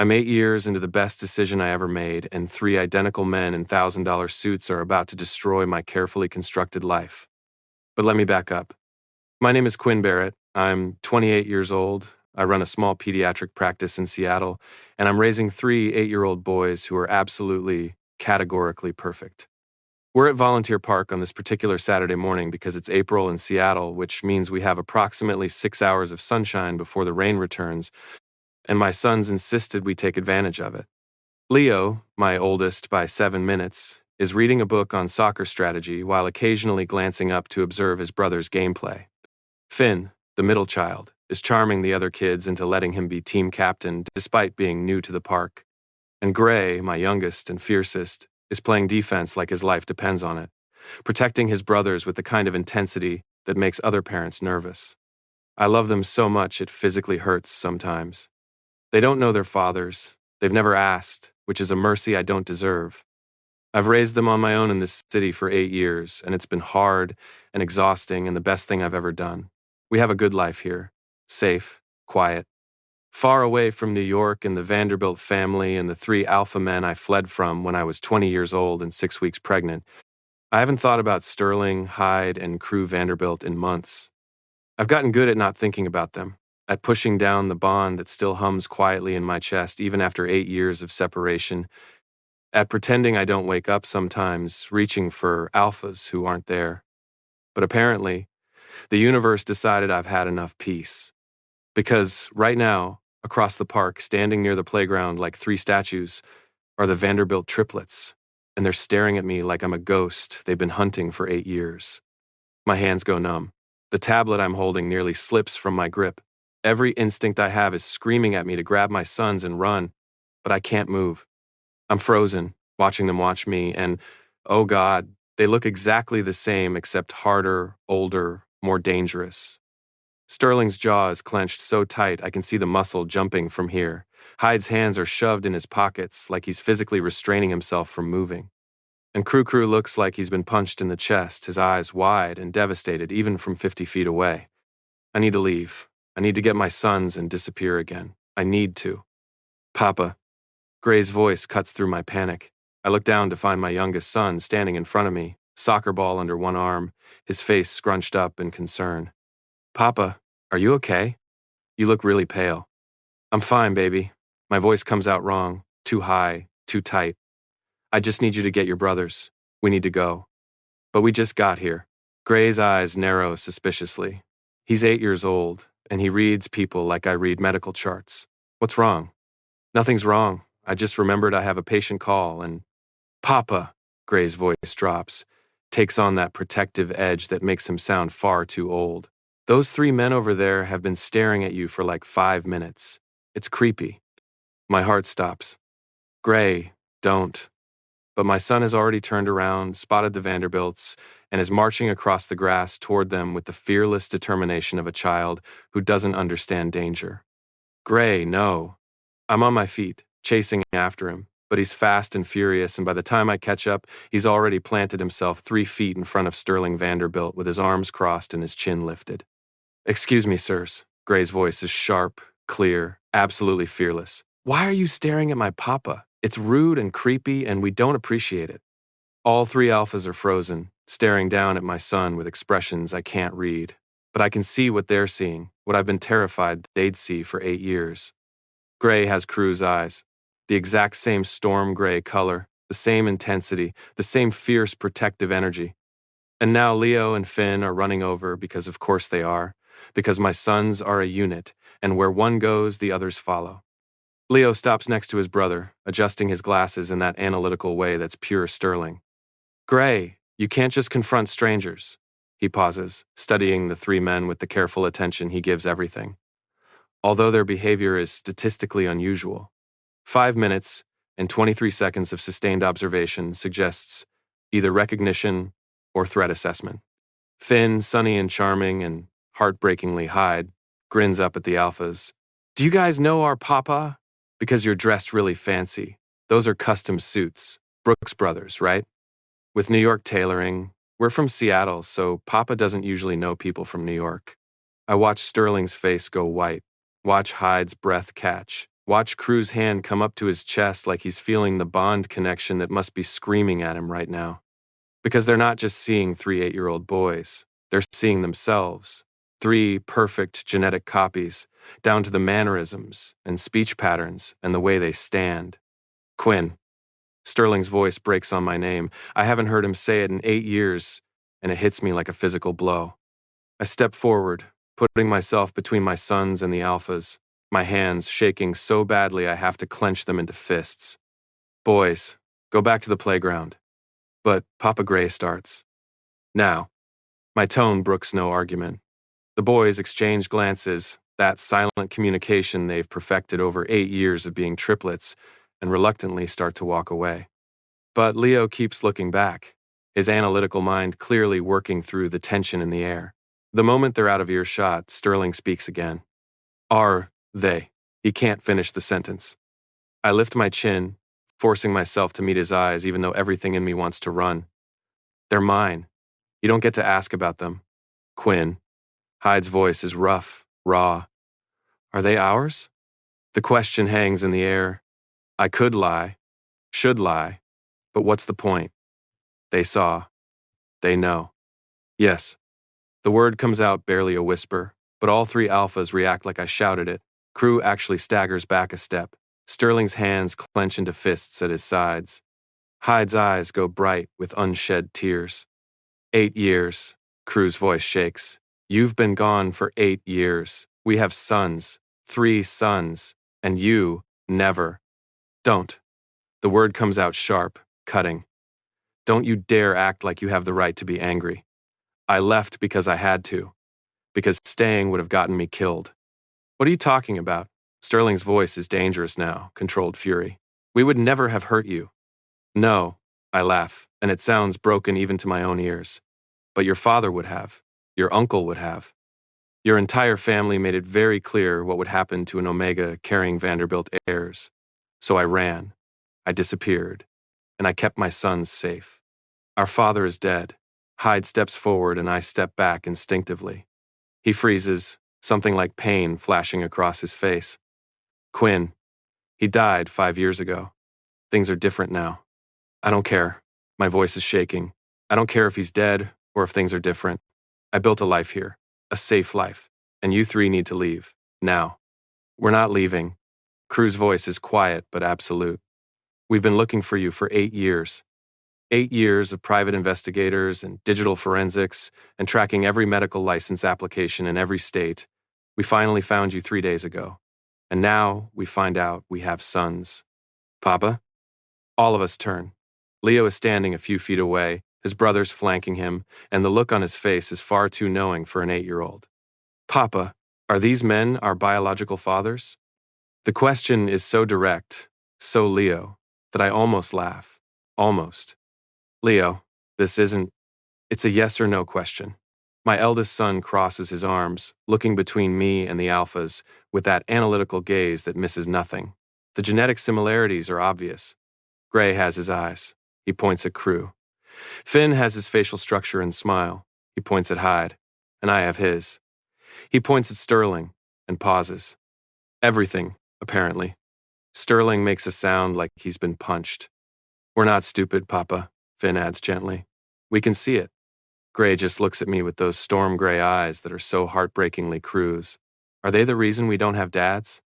I'm 8 years into the best decision I ever made, and three identical men in $1,000 suits are about to destroy my carefully constructed life. But let me back up. My name is Quinn Barrett. I'm 28 years old. I run a small pediatric practice in Seattle, and I'm raising three 8-year-old boys who are absolutely, categorically perfect. We're at Volunteer Park on this particular Saturday morning because it's April in Seattle, which means we have approximately 6 hours of sunshine before the rain returns, and my sons insisted we take advantage of it. Leo, my oldest by 7 minutes, is reading a book on soccer strategy while occasionally glancing up to observe his brother's gameplay. Finn, the middle child, is charming the other kids into letting him be team captain despite being new to the park. And Gray, my youngest and fiercest, is playing defense like his life depends on it, protecting his brothers with the kind of intensity that makes other parents nervous. I love them so much it physically hurts sometimes. They don't know their fathers. They've never asked, which is a mercy I don't deserve. I've raised them on my own in this city for 8 years, and it's been hard and exhausting and the best thing I've ever done. We have a good life here. Safe, quiet. Far away from New York and the Vanderbilt family and the three alpha men I fled from when I was 20 years old and 6 weeks pregnant. I haven't thought about Sterling, Hyde, and Crew Vanderbilt in months. I've gotten good at not thinking about them, at pushing down the bond that still hums quietly in my chest even after 8 years of separation, at pretending I don't wake up sometimes, reaching for alphas who aren't there. But apparently, the universe decided I've had enough peace. Because right now, across the park, standing near the playground like three statues, are the Vanderbilt triplets, and they're staring at me like I'm a ghost they've been hunting for 8 years. My hands go numb. The tablet I'm holding nearly slips from my grip. Every instinct I have is screaming at me to grab my sons and run, but I can't move. I'm frozen, watching them watch me, and, oh God, they look exactly the same except harder, older, more dangerous. Sterling's jaw is clenched so tight I can see the muscle jumping from here. Hyde's hands are shoved in his pockets like he's physically restraining himself from moving. And Crew looks like he's been punched in the chest, his eyes wide and devastated even from 50 feet away. I need to leave. I need to get my sons and disappear again. I need to. Papa. Gray's voice cuts through my panic. I look down to find my youngest son standing in front of me, soccer ball under one arm, his face scrunched up in concern. Papa, are you okay? You look really pale. I'm fine, baby. My voice comes out wrong, too high, too tight. I just need you to get your brothers. We need to go. But we just got here. Gray's eyes narrow suspiciously. He's 8 years old, and he reads people like I read medical charts. What's wrong? Nothing's wrong. I just remembered I have a patient call, and Papa, Gray's voice drops, takes on that protective edge that makes him sound far too old. Those three men over there have been staring at you for like 5 minutes. It's creepy. My heart stops. Gray, don't. But my son has already turned around, spotted the Vanderbilts, and is marching across the grass toward them with the fearless determination of a child who doesn't understand danger. Gray, no. I'm on my feet, chasing after him, but he's fast and furious, and by the time I catch up, he's already planted himself 3 feet in front of Sterling Vanderbilt with his arms crossed and his chin lifted. Excuse me, sirs. Gray's voice is sharp, clear, absolutely fearless. Why are you staring at my papa? It's rude and creepy, and we don't appreciate it. All three alphas are frozen, staring down at my son with expressions I can't read. But I can see what they're seeing, what I've been terrified they'd see for 8 years. Gray has Crew's eyes. The exact same storm gray color, the same intensity, the same fierce protective energy. And now Leo and Finn are running over because of course they are, because my sons are a unit, and where one goes, the others follow. Leo stops next to his brother, adjusting his glasses in that analytical way that's pure Sterling. Gray, you can't just confront strangers. He pauses, studying the three men with the careful attention he gives everything. Although their behavior is statistically unusual. 5 minutes and 23 seconds of sustained observation suggests either recognition or threat assessment. Finn, sunny and charming, and heartbreakingly Hyde, grins up at the alphas. Do you guys know our papa? Because you're dressed really fancy. Those are custom suits. Brooks Brothers, right? With New York tailoring. We're from Seattle, so Papa doesn't usually know people from New York. I watch Sterling's face go white, watch Hyde's breath catch, Watch Crew's hand come up to his chest like he's feeling the bond connection that must be screaming at him right now. Because they're not just seeing 3 8-year-old boys, they're seeing themselves. 3 perfect genetic copies, down to the mannerisms and speech patterns and the way they stand. Quinn. Sterling's voice breaks on my name. I haven't heard him say it in 8 years, and it hits me like a physical blow. I step forward, putting myself between my sons and the alphas, my hands shaking so badly I have to clench them into fists. Boys, go back to the playground. But Papa Gray starts. Now. My tone brooks no argument. The boys exchange glances, that silent communication they've perfected over 8 years of being triplets, and reluctantly start to walk away. But Leo keeps looking back, his analytical mind clearly working through the tension in the air. The moment they're out of earshot, Sterling speaks again. Are they? He can't finish the sentence. I lift my chin, forcing myself to meet his eyes even though everything in me wants to run. They're mine. You don't get to ask about them. Quinn. Hyde's voice is rough, raw. Are they ours? The question hangs in the air. I could lie, should lie, but what's the point? They saw. They know. Yes. The word comes out barely a whisper, but all 3 alphas react like I shouted it. Crew actually staggers back a step. Sterling's hands clench into fists at his sides. Hyde's eyes go bright with unshed tears. 8 years. Crew's voice shakes. You've been gone for 8 years. We have sons, 3 sons, and you, never. Don't. The word comes out sharp, cutting. Don't you dare act like you have the right to be angry. I left because I had to. Because staying would have gotten me killed. What are you talking about? Sterling's voice is dangerous now, controlled fury. We would never have hurt you. No, I laugh, and it sounds broken even to my own ears. But your father would have. Your uncle would have. Your entire family made it very clear what would happen to an Omega carrying Vanderbilt heirs. So I ran. I disappeared. And I kept my sons safe. Our father is dead. Hyde steps forward and I step back instinctively. He freezes, something like pain flashing across his face. Quinn. He died 5 years ago. Things are different now. I don't care. My voice is shaking. I don't care if he's dead or if things are different. I built a life here, a safe life, and you 3 need to leave, now. We're not leaving. Crew's voice is quiet but absolute. We've been looking for you for 8 years. 8 years of private investigators and digital forensics and tracking every medical license application in every state. We finally found you 3 days ago. And now we find out we have sons. Papa? All of us turn. Leo is standing a few feet away, his brothers flanking him, and the look on his face is far too knowing for an 8-year-old. Papa, are these men our biological fathers? The question is so direct, so Leo, that I almost laugh. Almost. Leo, it's a yes or no question. My eldest son crosses his arms, looking between me and the alphas, with that analytical gaze that misses nothing. The genetic similarities are obvious. Gray has his eyes. He points at Crew. Finn has his facial structure and smile. He points at Hyde, and I have his. He points at Sterling, and pauses. Everything, apparently. Sterling makes a sound like he's been punched. We're not stupid, Papa, Finn adds gently. We can see it. Gray just looks at me with those storm gray eyes that are so heartbreakingly Crew's. Are they the reason we don't have dads?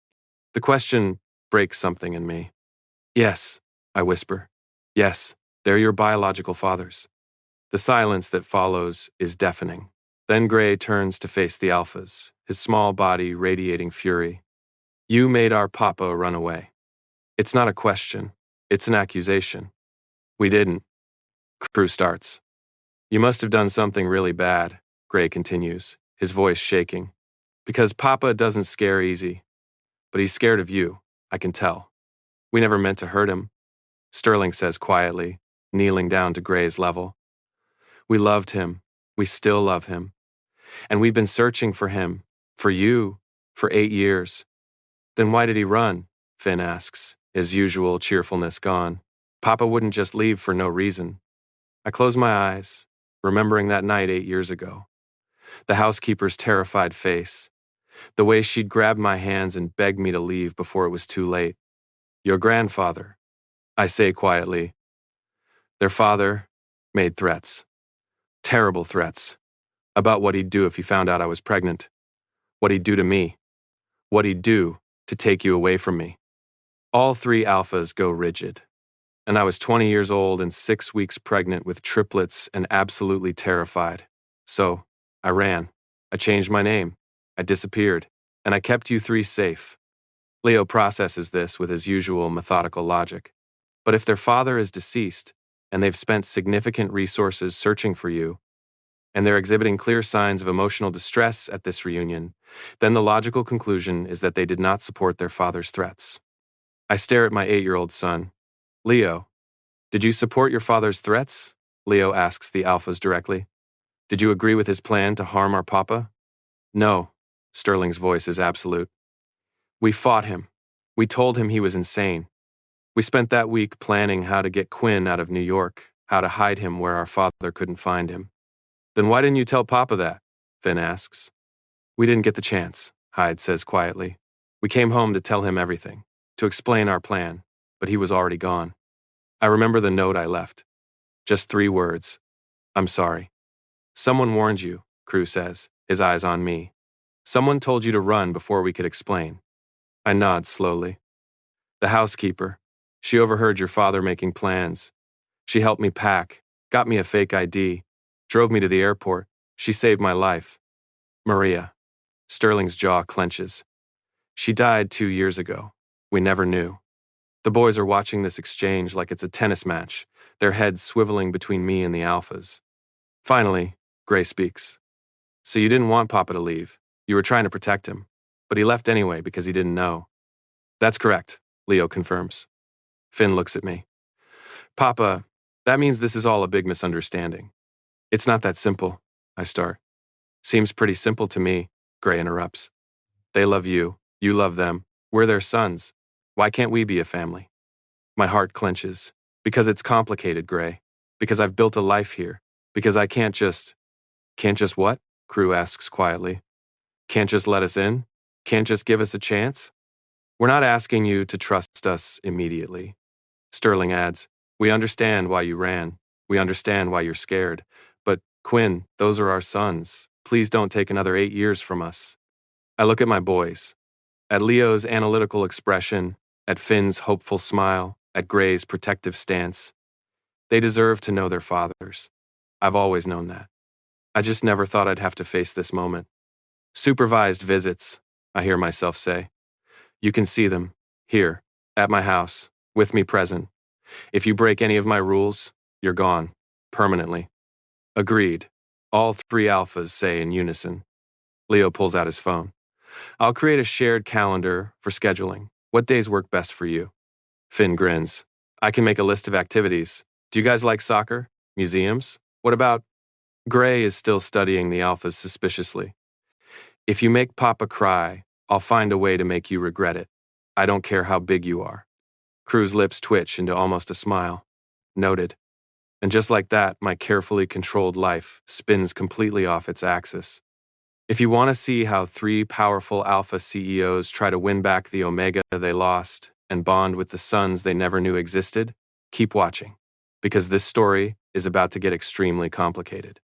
The question breaks something in me. Yes, I whisper. Yes, they're your biological fathers. The silence that follows is deafening. Then Gray turns to face the alphas, his small body radiating fury. You made our papa run away. It's not a question. It's an accusation. We didn't. Crew starts. You must have done something really bad, Gray continues, his voice shaking. Because Papa doesn't scare easy. But he's scared of you, I can tell. We never meant to hurt him, Sterling says quietly, kneeling down to Gray's level. We loved him. We still love him. And we've been searching for him, for you, for 8 years. Then why did he run? Finn asks, his usual cheerfulness gone. Papa wouldn't just leave for no reason. I close my eyes, remembering that night 8 years ago. The housekeeper's terrified face. The way she'd grabbed my hands and begged me to leave before it was too late. Your grandfather, I say quietly. Their father made threats. Terrible threats. About what he'd do if he found out I was pregnant. What he'd do to me. What he'd do to take you away from me. All three alphas go rigid. And I was 20 years old and 6 weeks pregnant with triplets and absolutely terrified. So, I ran. I changed my name. I disappeared. And I kept you three safe. Leo processes this with his usual methodical logic. But if their father is deceased, and they've spent significant resources searching for you, and they're exhibiting clear signs of emotional distress at this reunion, then the logical conclusion is that they did not support their father's threats. I stare at my 8-year-old son. Leo, did you support your father's threats? Leo asks the alphas directly. Did you agree with his plan to harm our papa? No, Sterling's voice is absolute. We fought him. We told him he was insane. We spent that week planning how to get Quinn out of New York, how to hide him where our father couldn't find him. Then why didn't you tell Papa that? Finn asks. We didn't get the chance, Hyde says quietly. We came home to tell him everything, to explain our plan, but he was already gone. I remember the note I left. Just 3 words. I'm sorry. Someone warned you, Crew says, his eyes on me. Someone told you to run before we could explain. I nod slowly. The housekeeper. She overheard your father making plans. She helped me pack, got me a fake ID, drove me to the airport. She saved my life. Maria. Sterling's jaw clenches. She died 2 years ago. We never knew. The boys are watching this exchange like it's a tennis match, their heads swiveling between me and the alphas. Finally, Gray speaks. So you didn't want Papa to leave. You were trying to protect him. But he left anyway because he didn't know. That's correct, Leo confirms. Finn looks at me. Papa, that means this is all a big misunderstanding. It's not that simple, I start. Seems pretty simple to me, Gray interrupts. They love you. You love them. We're their sons. Why can't we be a family? My heart clenches. Because it's complicated, Gray. Because I've built a life here. Because I can't just... Can't just what? Crew asks quietly. Can't just let us in? Can't just give us a chance? We're not asking you to trust us immediately. Sterling adds, we understand why you ran. We understand why you're scared. But, Quinn, those are our sons. Please don't take another 8 years from us. I look at my boys. At Leo's analytical expression, at Finn's hopeful smile, at Gray's protective stance. They deserve to know their fathers. I've always known that. I just never thought I'd have to face this moment. Supervised visits, I hear myself say. You can see them, here, at my house, with me present. If you break any of my rules, you're gone, permanently. Agreed, all 3 alphas say in unison. Leo pulls out his phone. I'll create a shared calendar for scheduling. What days work best for you? Finn grins. I can make a list of activities. Do you guys like soccer? Museums? What about... Gray is still studying the alphas suspiciously. If you make Papa cry, I'll find a way to make you regret it. I don't care how big you are. Crew's lips twitch into almost a smile. Noted. And just like that, my carefully controlled life spins completely off its axis. If you want to see how 3 powerful alpha CEOs try to win back the Omega they lost and bond with the sons they never knew existed, keep watching. Because this story is about to get extremely complicated.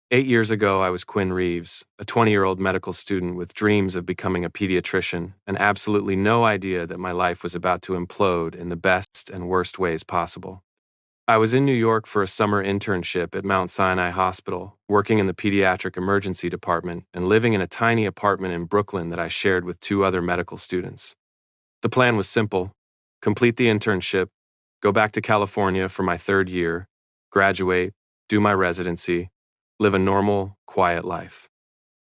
8 years ago, I was Quinn Reeves, a 20-year-old medical student with dreams of becoming a pediatrician and absolutely no idea that my life was about to implode in the best and worst ways possible. I was in New York for a summer internship at Mount Sinai Hospital, working in the pediatric emergency department and living in a tiny apartment in Brooklyn that I shared with 2 other medical students. The plan was simple: complete the internship, go back to California for my 3rd year, graduate, do my residency, live a normal, quiet life.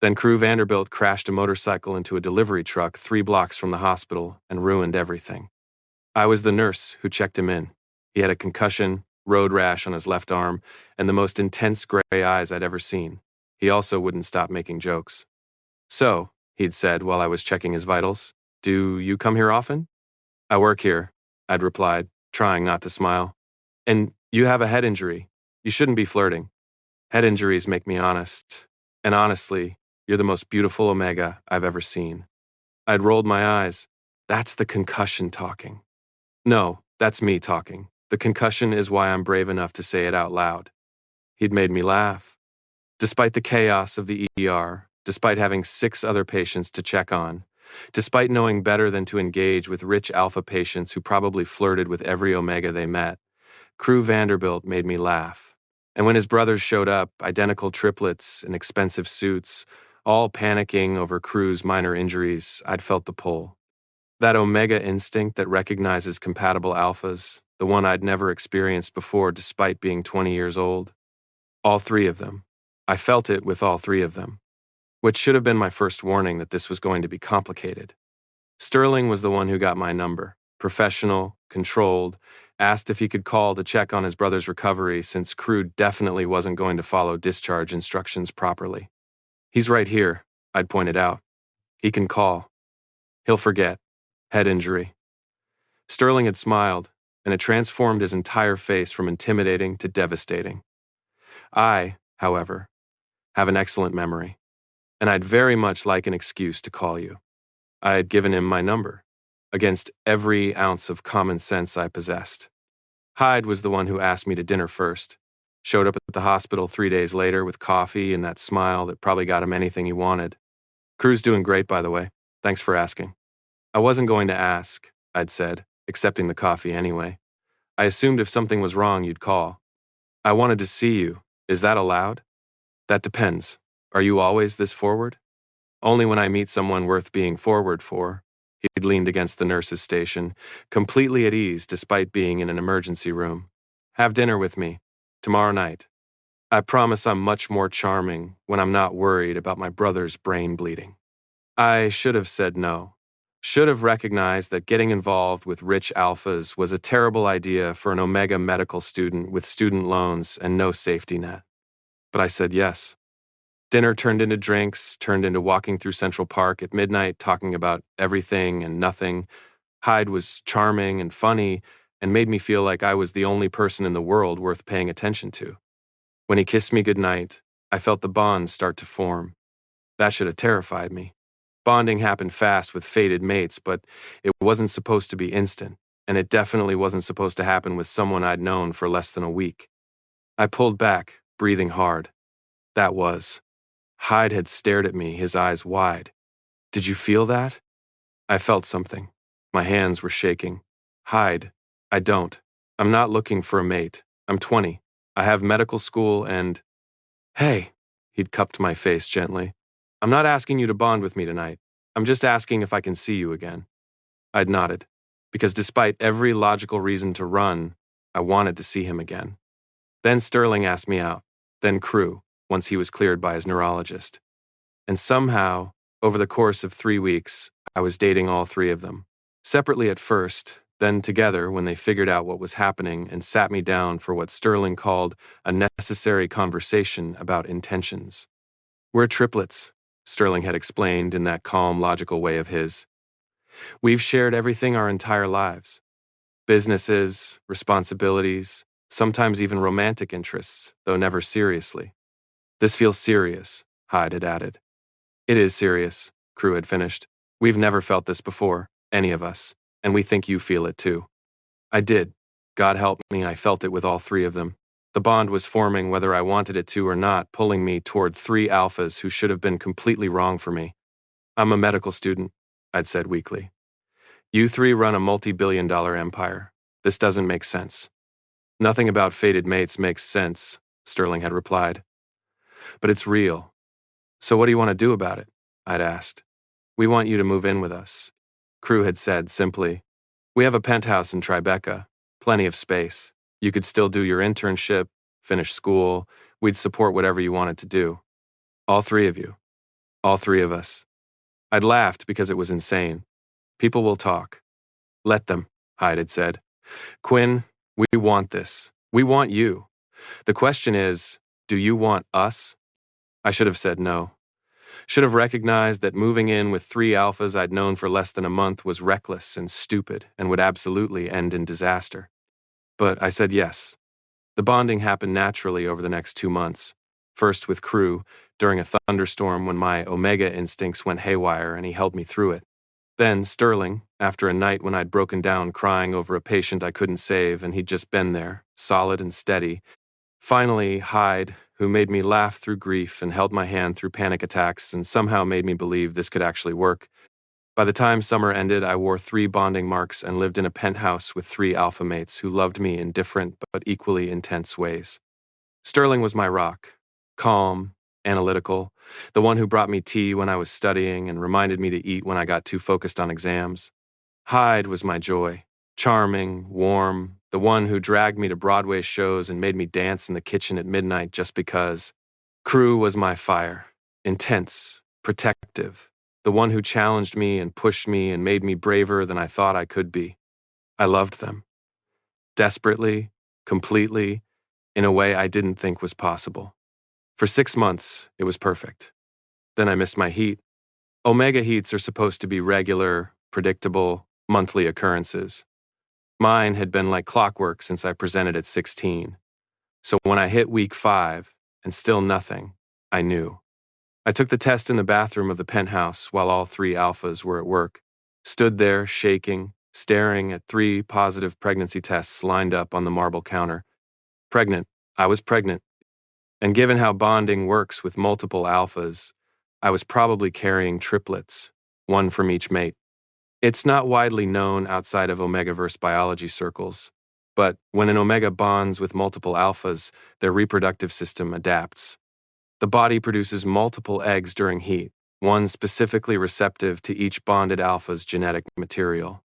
Then Crew Vanderbilt crashed a motorcycle into a delivery truck 3 blocks from the hospital and ruined everything. I was the nurse who checked him in. He had a concussion, road rash on his left arm, and the most intense gray eyes I'd ever seen. He also wouldn't stop making jokes. So, he'd said while I was checking his vitals, do you come here often? I work here, I'd replied, trying not to smile. And you have a head injury. You shouldn't be flirting. Head injuries make me honest. And honestly, You're the most beautiful Omega I've ever seen. I'd rolled my eyes. That's the concussion talking. No, that's me talking. The concussion is why I'm brave enough to say it out loud. He'd made me laugh. Despite the chaos of the ER, despite having 6 other patients to check on, despite knowing better than to engage with rich alpha patients who probably flirted with every Omega they met, Crew Vanderbilt made me laugh. And when his brothers showed up, identical triplets in expensive suits, all panicking over Crew's minor injuries, I'd felt the pull. That Omega instinct that recognizes compatible alphas, the one I'd never experienced before despite being 20 years old. All 3 of them. I felt it with all 3 of them, which should have been my first warning that this was going to be complicated. Sterling was the one who got my number, professional, controlled, asked if he could call to check on his brother's recovery since Crew definitely wasn't going to follow discharge instructions properly. He's right here, I'd pointed out. He can call. He'll forget. Head injury. Sterling had smiled, and it transformed his entire face from intimidating to devastating. I, however, have an excellent memory, and I'd very much like an excuse to call you. I had given him my number, against every ounce of common sense I possessed. Hyde was the one who asked me to dinner first, showed up at the hospital 3 days later with coffee and that smile that probably got him anything he wanted. Crew's doing great, by the way. Thanks for asking. I wasn't going to ask, I'd said, accepting the coffee anyway. I assumed if something was wrong, you'd call. I wanted to see you. Is that allowed? That depends. Are you always this forward? Only when I meet someone worth being forward for. He'd leaned against the nurse's station, completely at ease despite being in an emergency room. Have dinner with me. Tomorrow night. I promise I'm much more charming when I'm not worried about my brother's brain bleeding. I should have said no. Should have recognized that getting involved with rich alphas was a terrible idea for an Omega medical student with student loans and no safety net. But I said yes. Dinner turned into drinks, turned into walking through Central Park at midnight talking about everything and nothing. Hyde was charming and funny and made me feel like I was the only person in the world worth paying attention to. When he kissed me goodnight, I felt the bond start to form. That should have terrified me. Bonding happened fast with fated mates, but it wasn't supposed to be instant, and it definitely wasn't supposed to happen with someone I'd known for less than a week. I pulled back, breathing hard. That was. Hyde had stared at me, his eyes wide. Did you feel that? I felt something. My hands were shaking. Hyde, I don't. I'm not looking for a mate. I'm 20. I have medical school and... Hey, he'd cupped my face gently. I'm not asking you to bond with me tonight. I'm just asking if I can see you again. I'd nodded, because despite every logical reason to run, I wanted to see him again. Then Sterling asked me out, then Crew, once he was cleared by his neurologist. And somehow, over the course of 3 weeks, I was dating all 3 of them. Separately at first, then together when they figured out what was happening and sat me down for what Sterling called a necessary conversation about intentions. We're triplets, Sterling had explained in that calm, logical way of his. We've shared everything our entire lives. Businesses, responsibilities, sometimes even romantic interests, though never seriously. This feels serious, Hyde had added. It is serious, Crew had finished. We've never felt this before, any of us, and we think you feel it too. I did. God help me, I felt it with all 3 of them. The bond was forming whether I wanted it to or not, pulling me toward 3 alphas who should have been completely wrong for me. I'm a medical student, I'd said weakly. You 3 run a multi-billion-dollar empire. This doesn't make sense. Nothing about fated mates makes sense, Sterling had replied. But it's real. So what do you want to do about it? I'd asked. We want you to move in with us. Crew had said simply. We have a penthouse in Tribeca, plenty of space. You could still do your internship, finish school. We'd support whatever you wanted to do. All 3 of you. All 3 of us. I'd laughed because it was insane. People will talk. Let them, Hyde had said. Quinn, we want this. We want you. The question is, do you want us? I should have said no. Should have recognized that moving in with 3 alphas I'd known for less than a month was reckless and stupid and would absolutely end in disaster. But I said yes. The bonding happened naturally over the next 2 months. First with Crew, during a thunderstorm when my Omega instincts went haywire and he held me through it. Then Sterling, after a night when I'd broken down crying over a patient I couldn't save and he'd just been there, solid and steady. Finally, Hyde, who made me laugh through grief and held my hand through panic attacks and somehow made me believe this could actually work. By the time summer ended, I wore 3 bonding marks and lived in a penthouse with 3 alpha mates who loved me in different but equally intense ways. Sterling was my rock, calm, analytical, the one who brought me tea when I was studying and reminded me to eat when I got too focused on exams. Hyde was my joy, charming, warm, the one who dragged me to Broadway shows and made me dance in the kitchen at midnight just because. Crew was my fire, intense, protective, the one who challenged me and pushed me and made me braver than I thought I could be. I loved them. Desperately, completely, in a way I didn't think was possible. For 6 months, it was perfect. Then I missed my heat. Omega heats are supposed to be regular, predictable, monthly occurrences. Mine had been like clockwork since I presented at 16. So when I hit week 5, and still nothing, I knew. I took the test in the bathroom of the penthouse while all 3 alphas were at work, stood there shaking, staring at 3 positive pregnancy tests lined up on the marble counter. Pregnant. I was pregnant. And given how bonding works with multiple alphas, I was probably carrying triplets, 1 from each mate. It's not widely known outside of Omegaverse biology circles, but when an Omega bonds with multiple alphas, their reproductive system adapts. The body produces multiple eggs during heat, one specifically receptive to each bonded alpha's genetic material.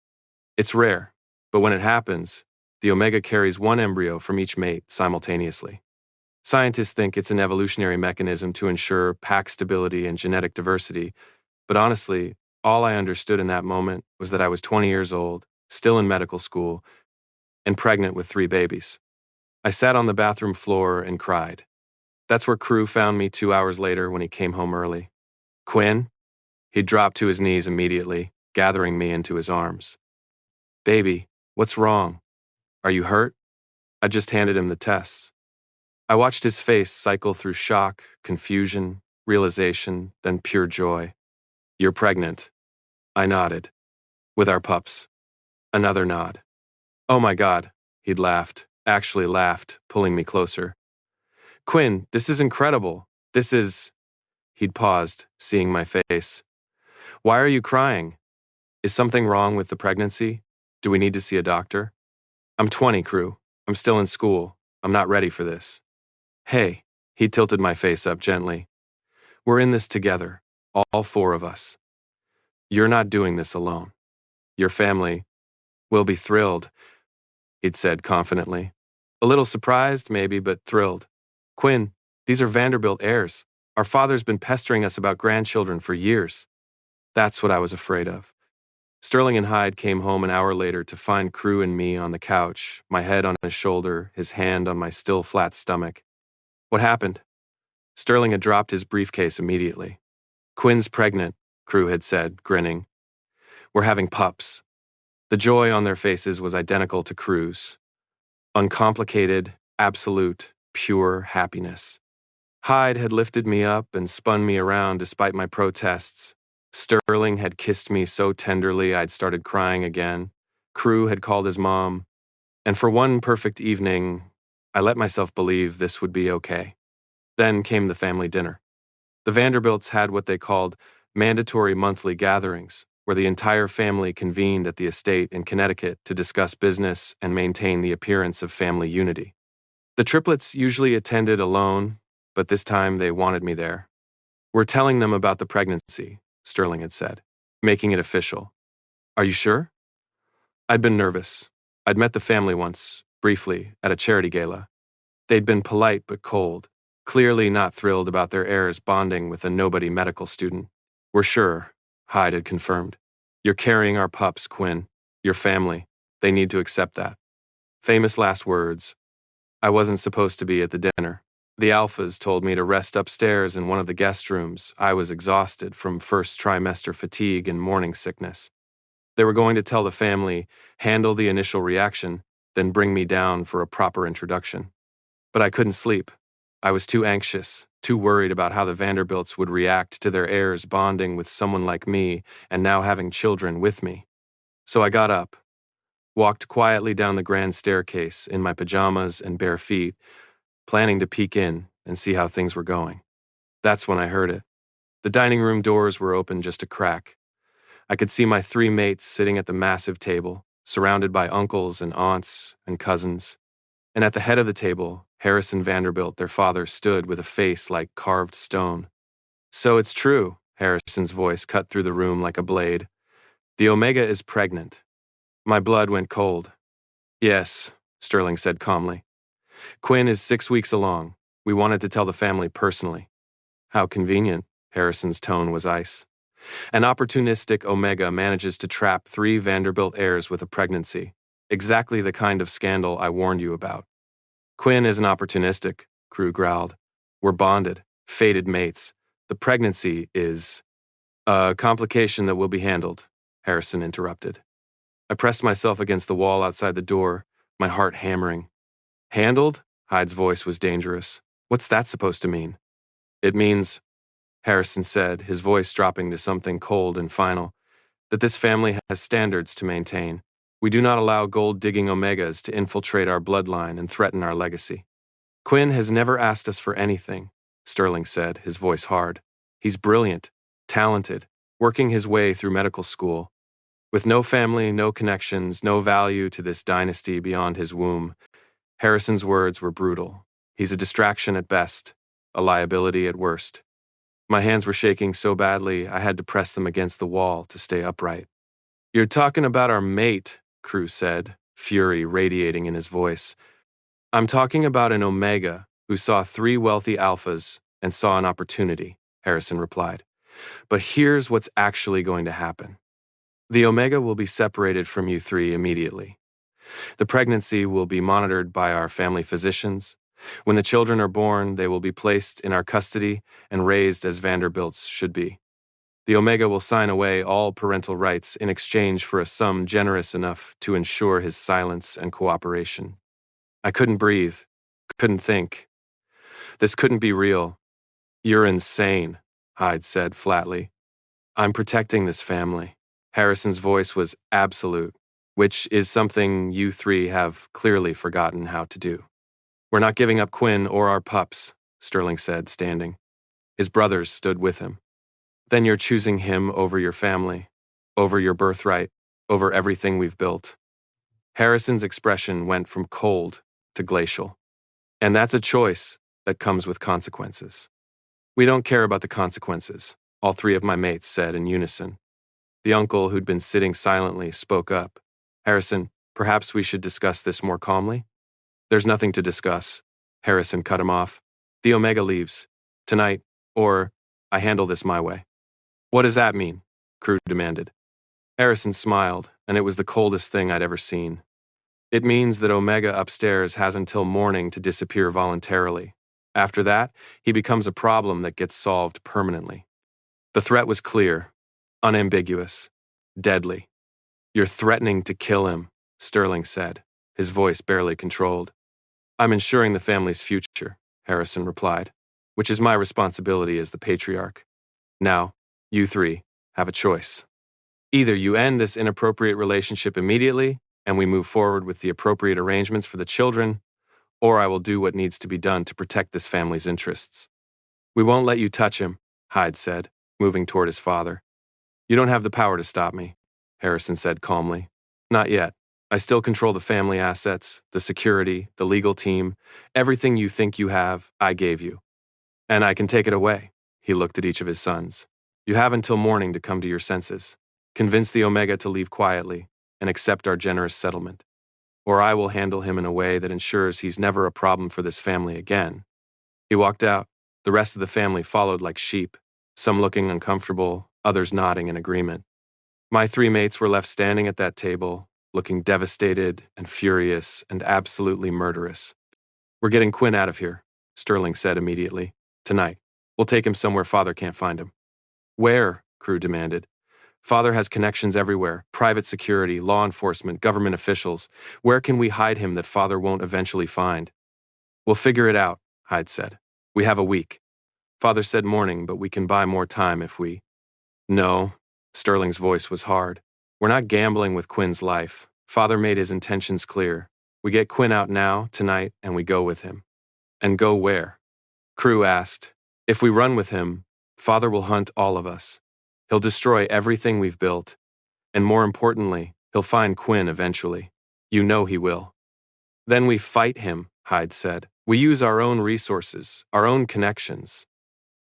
It's rare, but when it happens, the Omega carries 1 embryo from each mate simultaneously. Scientists think it's an evolutionary mechanism to ensure pack stability and genetic diversity, but honestly, all I understood in that moment was that I was 20 years old, still in medical school, and pregnant with 3 babies. I sat on the bathroom floor and cried. That's where Crew found me 2 hours later when he came home early. Quinn? He dropped to his knees immediately, gathering me into his arms. Baby, what's wrong? Are you hurt? I just handed him the tests. I watched his face cycle through shock, confusion, realization, then pure joy. You're pregnant. I nodded. With our pups. Another nod. Oh my God, he'd laughed, actually laughed, pulling me closer. Quinn, this is incredible. This is... He'd paused, seeing my face. Why are you crying? Is something wrong with the pregnancy? Do we need to see a doctor? I'm 20, Crew. I'm still in school. I'm not ready for this. Hey, he tilted my face up gently. We're in this together, all 4 of us. You're not doing this alone. Your family will be thrilled, he'd said confidently. A little surprised, maybe, but thrilled. Quinn, these are Vanderbilt heirs. Our father's been pestering us about grandchildren for years. That's what I was afraid of. Sterling and Hyde came home an hour later to find Crew and me on the couch, my head on his shoulder, his hand on my still flat stomach. What happened? Sterling had dropped his briefcase immediately. Quinn's pregnant, Crew had said, grinning. We're having pups. The joy on their faces was identical to Crew's. Uncomplicated, absolute, pure happiness. Hyde had lifted me up and spun me around despite my protests. Sterling had kissed me so tenderly I'd started crying again. Crew had called his mom. And for one perfect evening, I let myself believe this would be okay. Then came the family dinner. The Vanderbilts had what they called mandatory monthly gatherings, where the entire family convened at the estate in Connecticut to discuss business and maintain the appearance of family unity. The triplets usually attended alone, but this time they wanted me there. We're telling them about the pregnancy, Sterling had said, making it official. Are you sure? I'd been nervous. I'd met the family once, briefly, at a charity gala. They'd been polite but cold, clearly not thrilled about their heirs bonding with a nobody medical student. We're sure, Hyde had confirmed. You're carrying our pups, Quinn. Your family. They need to accept that. Famous last words. I wasn't supposed to be at the dinner. The alphas told me to rest upstairs in one of the guest rooms. I was exhausted from first trimester fatigue and morning sickness. They were going to tell the family, handle the initial reaction, then bring me down for a proper introduction. But I couldn't sleep. I was too anxious, too worried about how the Vanderbilts would react to their heirs bonding with someone like me and now having children with me. So I got up, walked quietly down the grand staircase in my pajamas and bare feet, planning to peek in and see how things were going. That's when I heard it. The dining room doors were open just a crack. I could see my three mates sitting at the massive table, surrounded by uncles and aunts and cousins. And at the head of the table, Harrison Vanderbilt, their father, stood with a face like carved stone. So it's true, Harrison's voice cut through the room like a blade. The Omega is pregnant. My blood went cold. Yes, Sterling said calmly. Quinn is 6 weeks along. We wanted to tell the family personally. How convenient, Harrison's tone was ice. An opportunistic Omega manages to trap 3 Vanderbilt heirs with a pregnancy. Exactly the kind of scandal I warned you about. Quinn isn't opportunistic, Crew growled. We're bonded, fated mates. The pregnancy is a complication that will be handled, Harrison interrupted. I pressed myself against the wall outside the door, my heart hammering. Handled? Hyde's voice was dangerous. What's that supposed to mean? It means, Harrison said, his voice dropping to something cold and final, that this family has standards to maintain. We do not allow gold-digging Omegas to infiltrate our bloodline and threaten our legacy. Quinn has never asked us for anything, Sterling said, his voice hard. He's brilliant, talented, working his way through medical school. With no family, no connections, no value to this dynasty beyond his womb, Harrison's words were brutal. He's a distraction at best, a liability at worst. My hands were shaking so badly I had to press them against the wall to stay upright. You're talking about our mate, Crew said, fury radiating in his voice. I'm talking about an Omega who saw 3 wealthy alphas and saw an opportunity, Harrison replied. But here's what's actually going to happen. The Omega will be separated from you 3 immediately. The pregnancy will be monitored by our family physicians. When the children are born, they will be placed in our custody and raised as Vanderbilts should be. The Omega will sign away all parental rights in exchange for a sum generous enough to ensure his silence and cooperation. I couldn't breathe, couldn't think. This couldn't be real. You're insane, Hyde said flatly. I'm protecting this family. Harrison's voice was absolute, which is something you 3 have clearly forgotten how to do. We're not giving up Quinn or our pups, Sterling said, standing. His brothers stood with him. Then you're choosing him over your family, over your birthright, over everything we've built. Harrison's expression went from cold to glacial. And that's a choice that comes with consequences. We don't care about the consequences, all 3 of my mates said in unison. The uncle who'd been sitting silently spoke up. Harrison, perhaps we should discuss this more calmly? There's nothing to discuss. Harrison cut him off. The Omega leaves. Tonight, or I handle this my way. What does that mean? Crew demanded. Harrison smiled, and it was the coldest thing I'd ever seen. It means that Omega upstairs has until morning to disappear voluntarily. After that, he becomes a problem that gets solved permanently. The threat was clear, unambiguous, deadly. You're threatening to kill him, Sterling said, his voice barely controlled. I'm ensuring the family's future, Harrison replied, which is my responsibility as the patriarch. Now, you 3 have a choice. Either you end this inappropriate relationship immediately, and we move forward with the appropriate arrangements for the children, or I will do what needs to be done to protect this family's interests. We won't let you touch him, Hyde said, moving toward his father. You don't have the power to stop me, Harrison said calmly. Not yet. I still control the family assets, the security, the legal team. Everything you think you have, I gave you. And I can take it away. He looked at each of his sons. You have until morning to come to your senses. Convince the Omega to leave quietly and accept our generous settlement. Or I will handle him in a way that ensures he's never a problem for this family again. He walked out. The rest of the family followed like sheep, some looking uncomfortable, others nodding in agreement. My 3 mates were left standing at that table, looking devastated and furious and absolutely murderous. We're getting Quinn out of here, Sterling said immediately. Tonight. We'll take him somewhere Father can't find him. Where? Crew demanded. Father has connections everywhere, private security, law enforcement, government officials. Where can we hide him that Father won't eventually find? We'll figure it out, Hyde said. We have a week. Father said morning, but we can buy more time if we. No, Sterling's voice was hard. We're not gambling with Quinn's life. Father made his intentions clear. We get Quinn out now, tonight, and we go with him. And go where? Crew asked. If we run with him, Father will hunt all of us. He'll destroy everything we've built. And more importantly, he'll find Quinn eventually. You know he will. Then we fight him, Hyde said. We use our own resources, our own connections.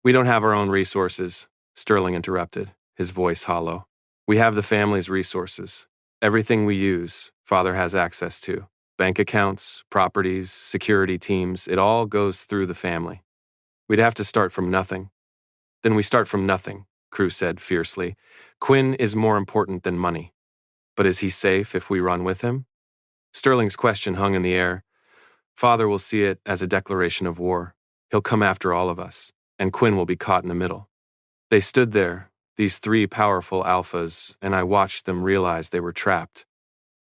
We don't have our own resources, Sterling interrupted, his voice hollow. We have the family's resources. Everything we use, Father has access to. Bank accounts, properties, security teams, it all goes through the family. We'd have to start from nothing. Then we start from nothing, Crew said fiercely. Quinn is more important than money. But is he safe if we run with him? Sterling's question hung in the air. Father will see it as a declaration of war. He'll come after all of us, and Quinn will be caught in the middle. They stood there, these three powerful alphas, and I watched them realize they were trapped.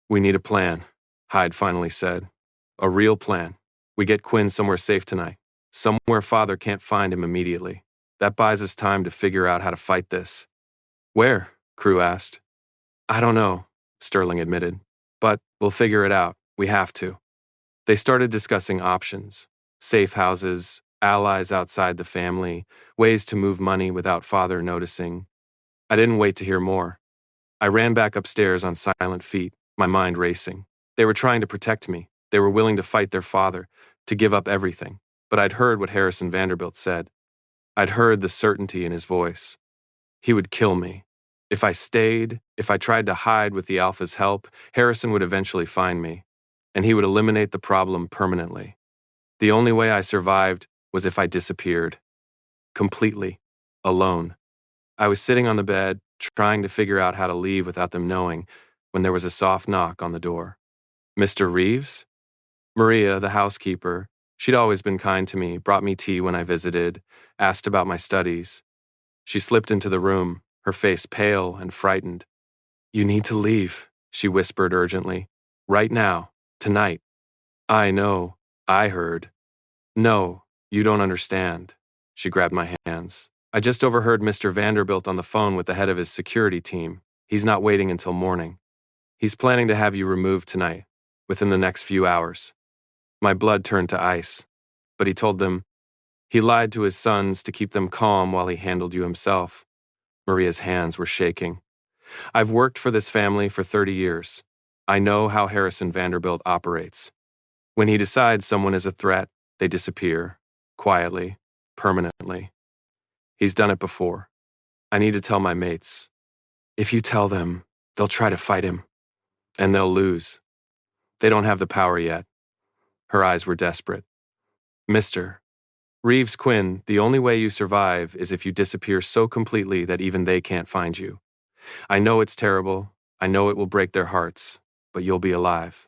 We need a plan, Hyde finally said. A real plan. We get Quinn somewhere safe tonight. Somewhere Father can't find him immediately. That buys us time to figure out how to fight this. Where? Crew asked. I don't know, Sterling admitted. But we'll figure it out. We have to. They started discussing options. Safe houses, allies outside the family, ways to move money without Father noticing. I didn't wait to hear more. I ran back upstairs on silent feet, my mind racing. They were trying to protect me. They were willing to fight their father, to give up everything. But I'd heard what Harrison Vanderbilt said. I'd heard the certainty in his voice. He would kill me. If I stayed, if I tried to hide with the Alpha's help, Harrison would eventually find me, and he would eliminate the problem permanently. The only way I survived was if I disappeared. Completely. Alone. I was sitting on the bed, trying to figure out how to leave without them knowing, when there was a soft knock on the door. Mr. Reeves? Maria, the housekeeper, she'd always been kind to me, brought me tea when I visited, asked about my studies. She slipped into the room, her face pale and frightened. You need to leave, she whispered urgently. Right now, tonight. I know, I heard. No, you don't understand. She grabbed my hands. I just overheard Mr. Vanderbilt on the phone with the head of his security team. He's not waiting until morning. He's planning to have you removed tonight, within the next few hours. My blood turned to ice. But he told them, he lied to his sons to keep them calm while he handled you himself. Maria's hands were shaking. I've worked for this family for 30 years. I know how Harrison Vanderbilt operates. When he decides someone is a threat, they disappear, quietly, permanently. He's done it before. I need to tell my mates. If you tell them, they'll try to fight him. And they'll lose. They don't have the power yet. Her eyes were desperate. Mr. Reeves Quinn, the only way you survive is if you disappear so completely that even they can't find you. I know it's terrible. I know it will break their hearts, but you'll be alive.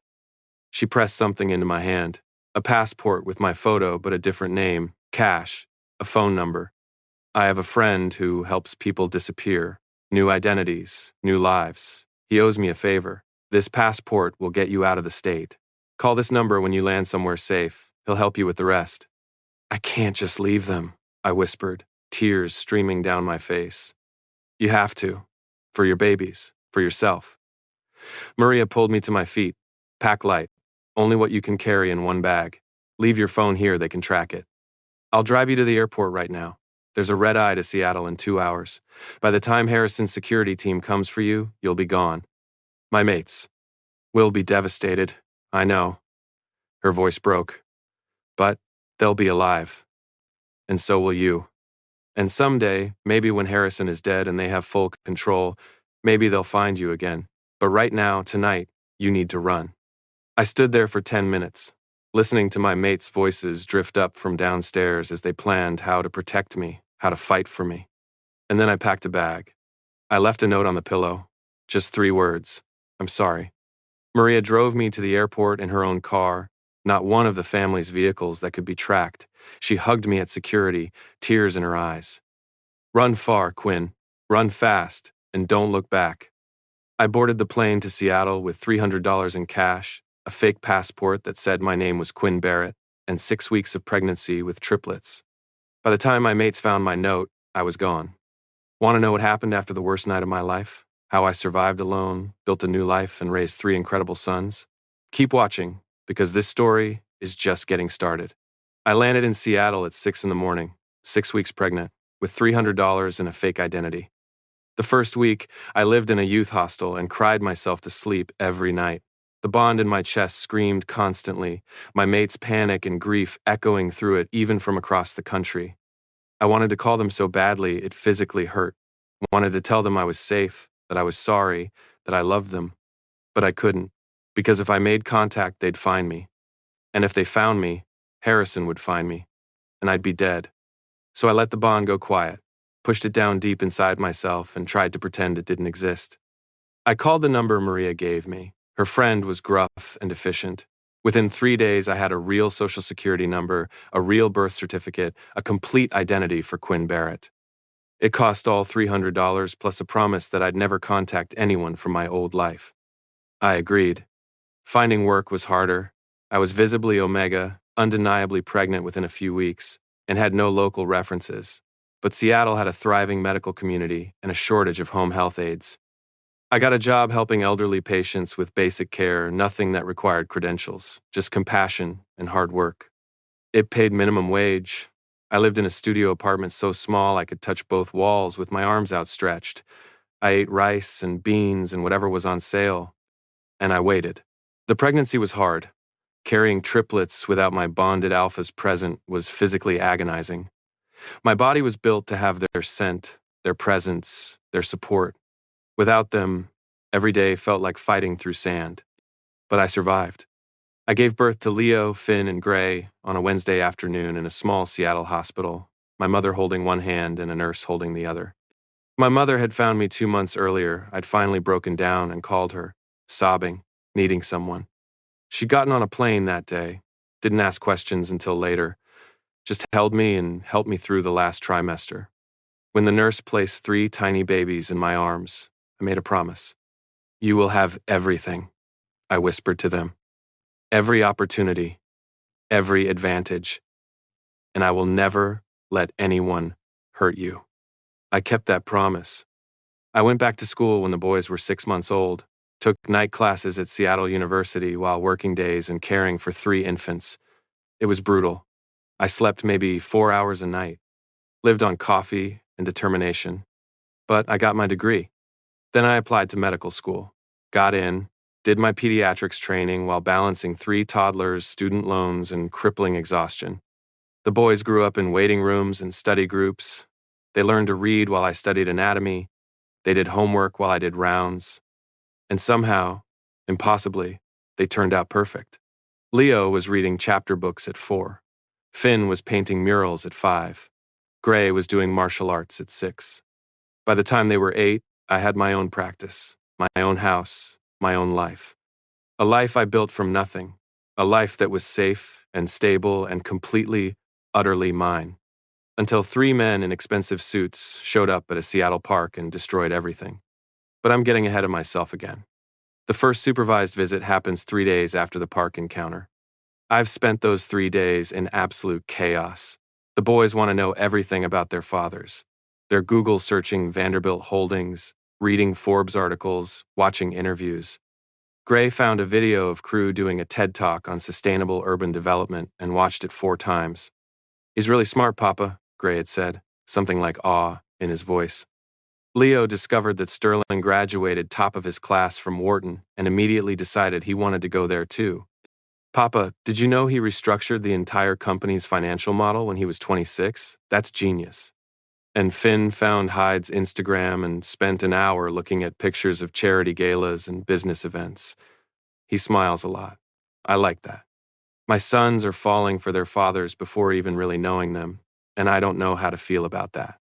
She pressed something into my hand. A passport with my photo but a different name, cash, a phone number. I have a friend who helps people disappear. New identities, new lives. He owes me a favor. This passport will get you out of the state. Call this number when you land somewhere safe. He'll help you with the rest. I can't just leave them, I whispered, tears streaming down my face. You have to. For your babies. For yourself. Maria pulled me to my feet. Pack light. Only what you can carry in one bag. Leave your phone here, they can track it. I'll drive you to the airport right now. There's a red eye to Seattle in 2 hours. By the time Harrison's security team comes for you, you'll be gone. My mates. We'll be devastated. I know. Her voice broke. But they'll be alive. And so will you. And someday, maybe when Harrison is dead and they have full control, maybe they'll find you again. But right now, tonight, you need to run. I stood there for 10 minutes, listening to my mates' voices drift up from downstairs as they planned how to protect me, how to fight for me. And then I packed a bag. I left a note on the pillow. Just 3 words. I'm sorry. Maria drove me to the airport in her own car, not one of the family's vehicles that could be tracked. She hugged me at security, tears in her eyes. Run far, Quinn. Run fast, and don't look back. I boarded the plane to Seattle with $300 in cash, a fake passport that said my name was Quinn Barrett, and 6 weeks of pregnancy with triplets. By the time my mates found my note, I was gone. Want to know what happened after the worst night of my life? How I survived alone, built a new life, and raised 3 incredible sons? Keep watching, because this story is just getting started. I landed in Seattle at 6 in the morning, 6 weeks pregnant, with $300 and a fake identity. The first week, I lived in a youth hostel and cried myself to sleep every night. The bond in my chest screamed constantly, my mates' panic and grief echoing through it even from across the country. I wanted to call them so badly it physically hurt. Wanted to tell them I was safe, that I was sorry, that I loved them. But I couldn't, because if I made contact, they'd find me. And if they found me, Harrison would find me, and I'd be dead. So I let the bond go quiet, pushed it down deep inside myself, and tried to pretend it didn't exist. I called the number Maria gave me. Her friend was gruff and efficient. Within 3 days, I had a real social security number, a real birth certificate, a complete identity for Quinn Barrett. It cost all $300 plus a promise that I'd never contact anyone from my old life. I agreed. Finding work was harder. I was visibly omega, undeniably pregnant within a few weeks, and had no local references. But Seattle had a thriving medical community and a shortage of home health aides. I got a job helping elderly patients with basic care, nothing that required credentials, just compassion and hard work. It paid minimum wage. I lived in a studio apartment so small I could touch both walls with my arms outstretched. I ate rice and beans and whatever was on sale. And I waited. The pregnancy was hard. Carrying triplets without my bonded alphas present was physically agonizing. My body was built to have their scent, their presence, their support. Without them, every day felt like fighting through sand. But I survived. I gave birth to Leo, Finn, and Gray on a Wednesday afternoon in a small Seattle hospital, my mother holding one hand and a nurse holding the other. My mother had found me 2 months earlier. I'd finally broken down and called her, sobbing, needing someone. She'd gotten on a plane that day, didn't ask questions until later, just held me and helped me through the last trimester. When the nurse placed 3 tiny babies in my arms, I made a promise. "You will have everything," I whispered to them. "Every opportunity, every advantage, and I will never let anyone hurt you." I kept that promise. I went back to school when the boys were 6 months old, took night classes at Seattle University while working days and caring for 3 infants. It was brutal. I slept maybe 4 hours a night, lived on coffee and determination. But I got my degree. Then I applied to medical school, got in, did my pediatrics training while balancing 3 toddlers, student loans, and crippling exhaustion. The boys grew up in waiting rooms and study groups. They learned to read while I studied anatomy. They did homework while I did rounds. And somehow, impossibly, they turned out perfect. Leo was reading chapter books at 4. Finn was painting murals at 5. Gray was doing martial arts at 6. By the time they were 8, I had my own practice, my own house, my own life. A life I built from nothing. A life that was safe and stable and completely, utterly mine. Until 3 men in expensive suits showed up at a Seattle park and destroyed everything. But I'm getting ahead of myself again. The first supervised visit happens 3 days after the park encounter. I've spent those 3 days in absolute chaos. The boys want to know everything about their fathers. They're Google searching Vanderbilt holdings, reading Forbes articles, watching interviews. Gray found a video of Crew doing a TED Talk on sustainable urban development and watched it 4 times. "He's really smart, Papa," Gray had said, something like awe in his voice. Leo discovered that Sterling graduated top of his class from Wharton and immediately decided he wanted to go there too. "Papa, did you know he restructured the entire company's financial model when he was 26? That's genius." And Finn found Hyde's Instagram and spent an hour looking at pictures of charity galas and business events. He smiles a lot. I like that. My sons are falling for their fathers before even really knowing them, and I don't know how to feel about that.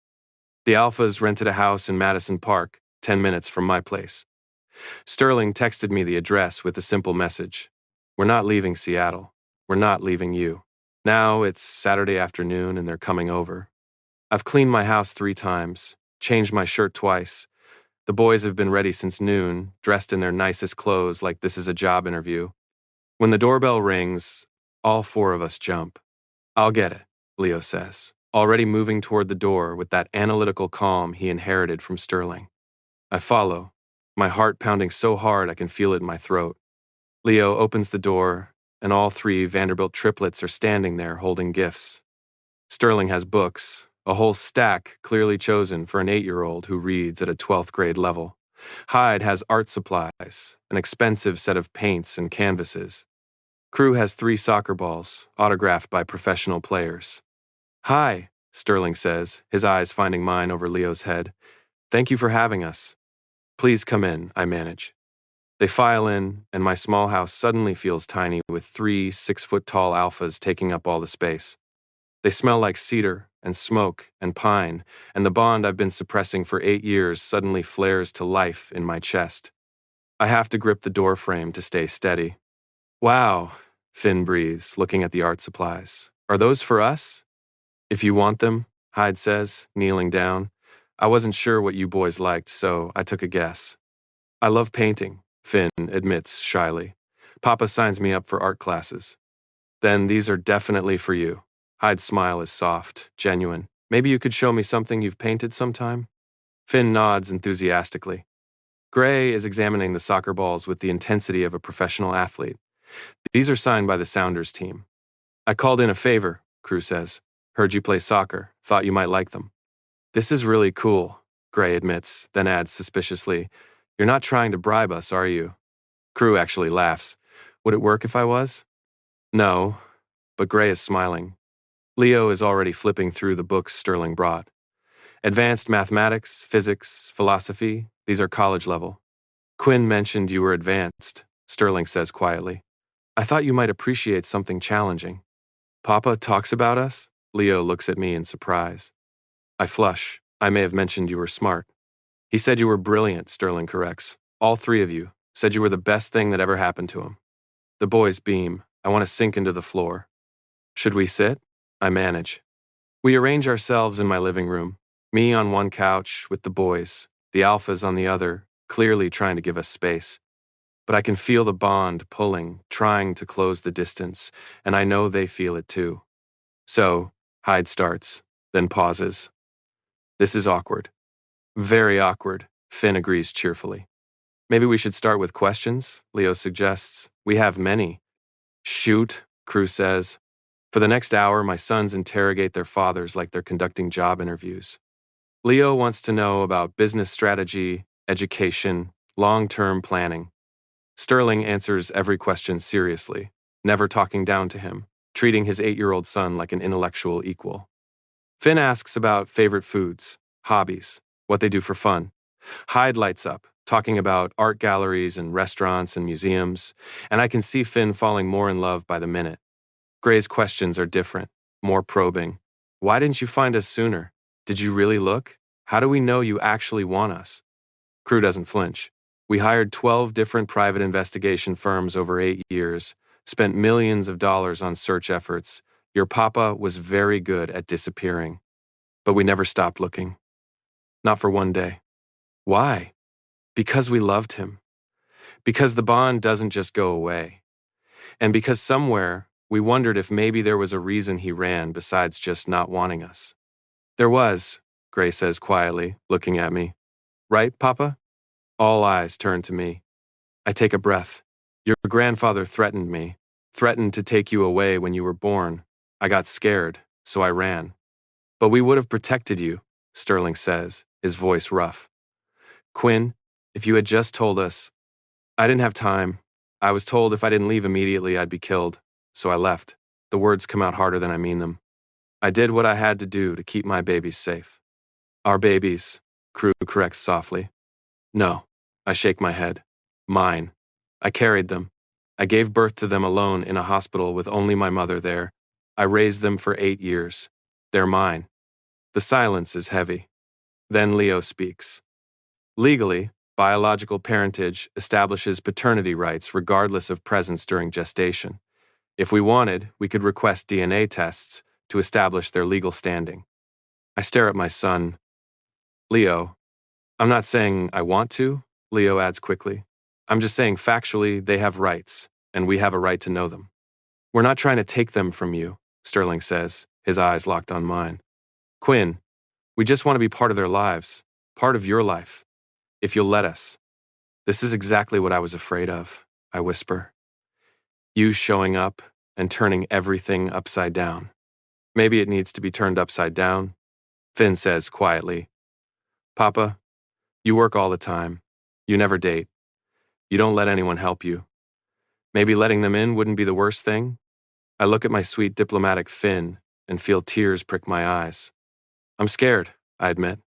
The Alphas rented a house in Madison Park, 10 minutes from my place. Sterling texted me the address with a simple message. "We're not leaving Seattle. We're not leaving you." Now it's Saturday afternoon and they're coming over. I've cleaned my house 3 times, changed my shirt twice. The boys have been ready since noon, dressed in their nicest clothes like this is a job interview. When the doorbell rings, all 4 of us jump. "I'll get it," Leo says. already moving toward the door with that analytical calm he inherited from Sterling. I follow, my heart pounding so hard I can feel it in my throat. Leo opens the door, and all three Vanderbilt triplets are standing there holding gifts. Sterling has books, a whole stack clearly chosen for an 8-year-old who reads at a 12th grade level. Hyde has art supplies, an expensive set of paints and canvases. Crew has 3 soccer balls, autographed by professional players. "Hi," Sterling says, his eyes finding mine over Leo's head. "Thank you for having us." "Please come in," I manage. They file in, and my small house suddenly feels tiny with 3 6-foot-tall alphas taking up all the space. They smell like cedar and smoke and pine, and the bond I've been suppressing for 8 years suddenly flares to life in my chest. I have to grip the door frame to stay steady. "Wow," Finn breathes, looking at the art supplies. "Are those for us?" "If you want them," Hyde says, kneeling down. "I wasn't sure what you boys liked, so I took a guess." "I love painting," Finn admits shyly. "Papa signs me up for art classes." "Then these are definitely for you." Hyde's smile is soft, genuine. "Maybe you could show me something you've painted sometime?" Finn nods enthusiastically. Gray is examining the soccer balls with the intensity of a professional athlete. "These are signed by the Sounders team." "I called in a favor," Crew says. "Heard you play soccer. Thought you might like them." "This is really cool," Gray admits, then adds suspiciously, "You're not trying to bribe us, are you?" Crew actually laughs. "Would it work if I was?" "No," but Gray is smiling. Leo is already flipping through the books Sterling brought. Advanced mathematics, physics, philosophy, these are college level. "Quinn mentioned you were advanced," Sterling says quietly. "I thought you might appreciate something challenging." "Papa talks about us?" Leo looks at me in surprise. I flush. "I may have mentioned you were smart." "He said you were brilliant," Sterling corrects. "All 3 of you. Said you were the best thing that ever happened to him." The boys beam. I want to sink into the floor. "Should we sit?" I manage. We arrange ourselves in my living room, me on one couch with the boys, the alphas on the other, clearly trying to give us space. But I can feel the bond pulling, trying to close the distance, and I know they feel it too. So, Hyde starts, then pauses. "This is awkward." "Very awkward," Finn agrees cheerfully. "Maybe we should start with questions," Leo suggests. "We have many." "Shoot," Crew says. For the next hour, my sons interrogate their fathers like they're conducting job interviews. Leo wants to know about business strategy, education, long-term planning. Sterling answers every question seriously, never talking down to him, treating his 8-year-old son like an intellectual equal. Finn asks about favorite foods, hobbies, what they do for fun. Hyde lights up, talking about art galleries and restaurants and museums, and I can see Finn falling more in love by the minute. Gray's questions are different, more probing. "Why didn't you find us sooner? Did you really look? How do we know you actually want us?" Crew doesn't flinch. "We hired 12 different private investigation firms over 8 years, spent millions of dollars on search efforts. Your papa was very good at disappearing. But we never stopped looking. Not for one day." "Why?" "Because we loved him. Because the bond doesn't just go away. And because somewhere, we wondered if maybe there was a reason he ran besides just not wanting us." "There was," Gray says quietly, looking at me. "Right, Papa?" All eyes turn to me. I take a breath. "Your grandfather threatened me, threatened to take you away when you were born. I got scared, so I ran." "But we would have protected you," Sterling says, his voice rough. "Quinn, if you had just told us—" "I didn't have time. I was told if I didn't leave immediately, I'd be killed. So I left." The words come out harder than I mean them. "I did what I had to do to keep my babies safe." "Our babies," Crew corrects softly. "No." I shake my head. "Mine. I carried them. I gave birth to them alone in a hospital with only my mother there. I raised them for 8 years. They're mine." The silence is heavy. Then Leo speaks. "Legally, biological parentage establishes paternity rights regardless of presence during gestation. If we wanted, we could request DNA tests to establish their legal standing." I stare at my son. "Leo, I'm not saying I want to," Leo adds quickly. "I'm just saying factually they have rights, and we have a right to know them." "We're not trying to take them from you," Sterling says, his eyes locked on mine. Quinn, we just want to be part of their lives, part of your life, if you'll let us. This is exactly what I was afraid of, I whisper. You showing up and turning everything upside down. Maybe it needs to be turned upside down, Finn says quietly. Papa, you work all the time. You never date. You don't let anyone help you. Maybe letting them in wouldn't be the worst thing? I look at my sweet diplomatic Finn and feel tears prick my eyes. I'm scared, I admit.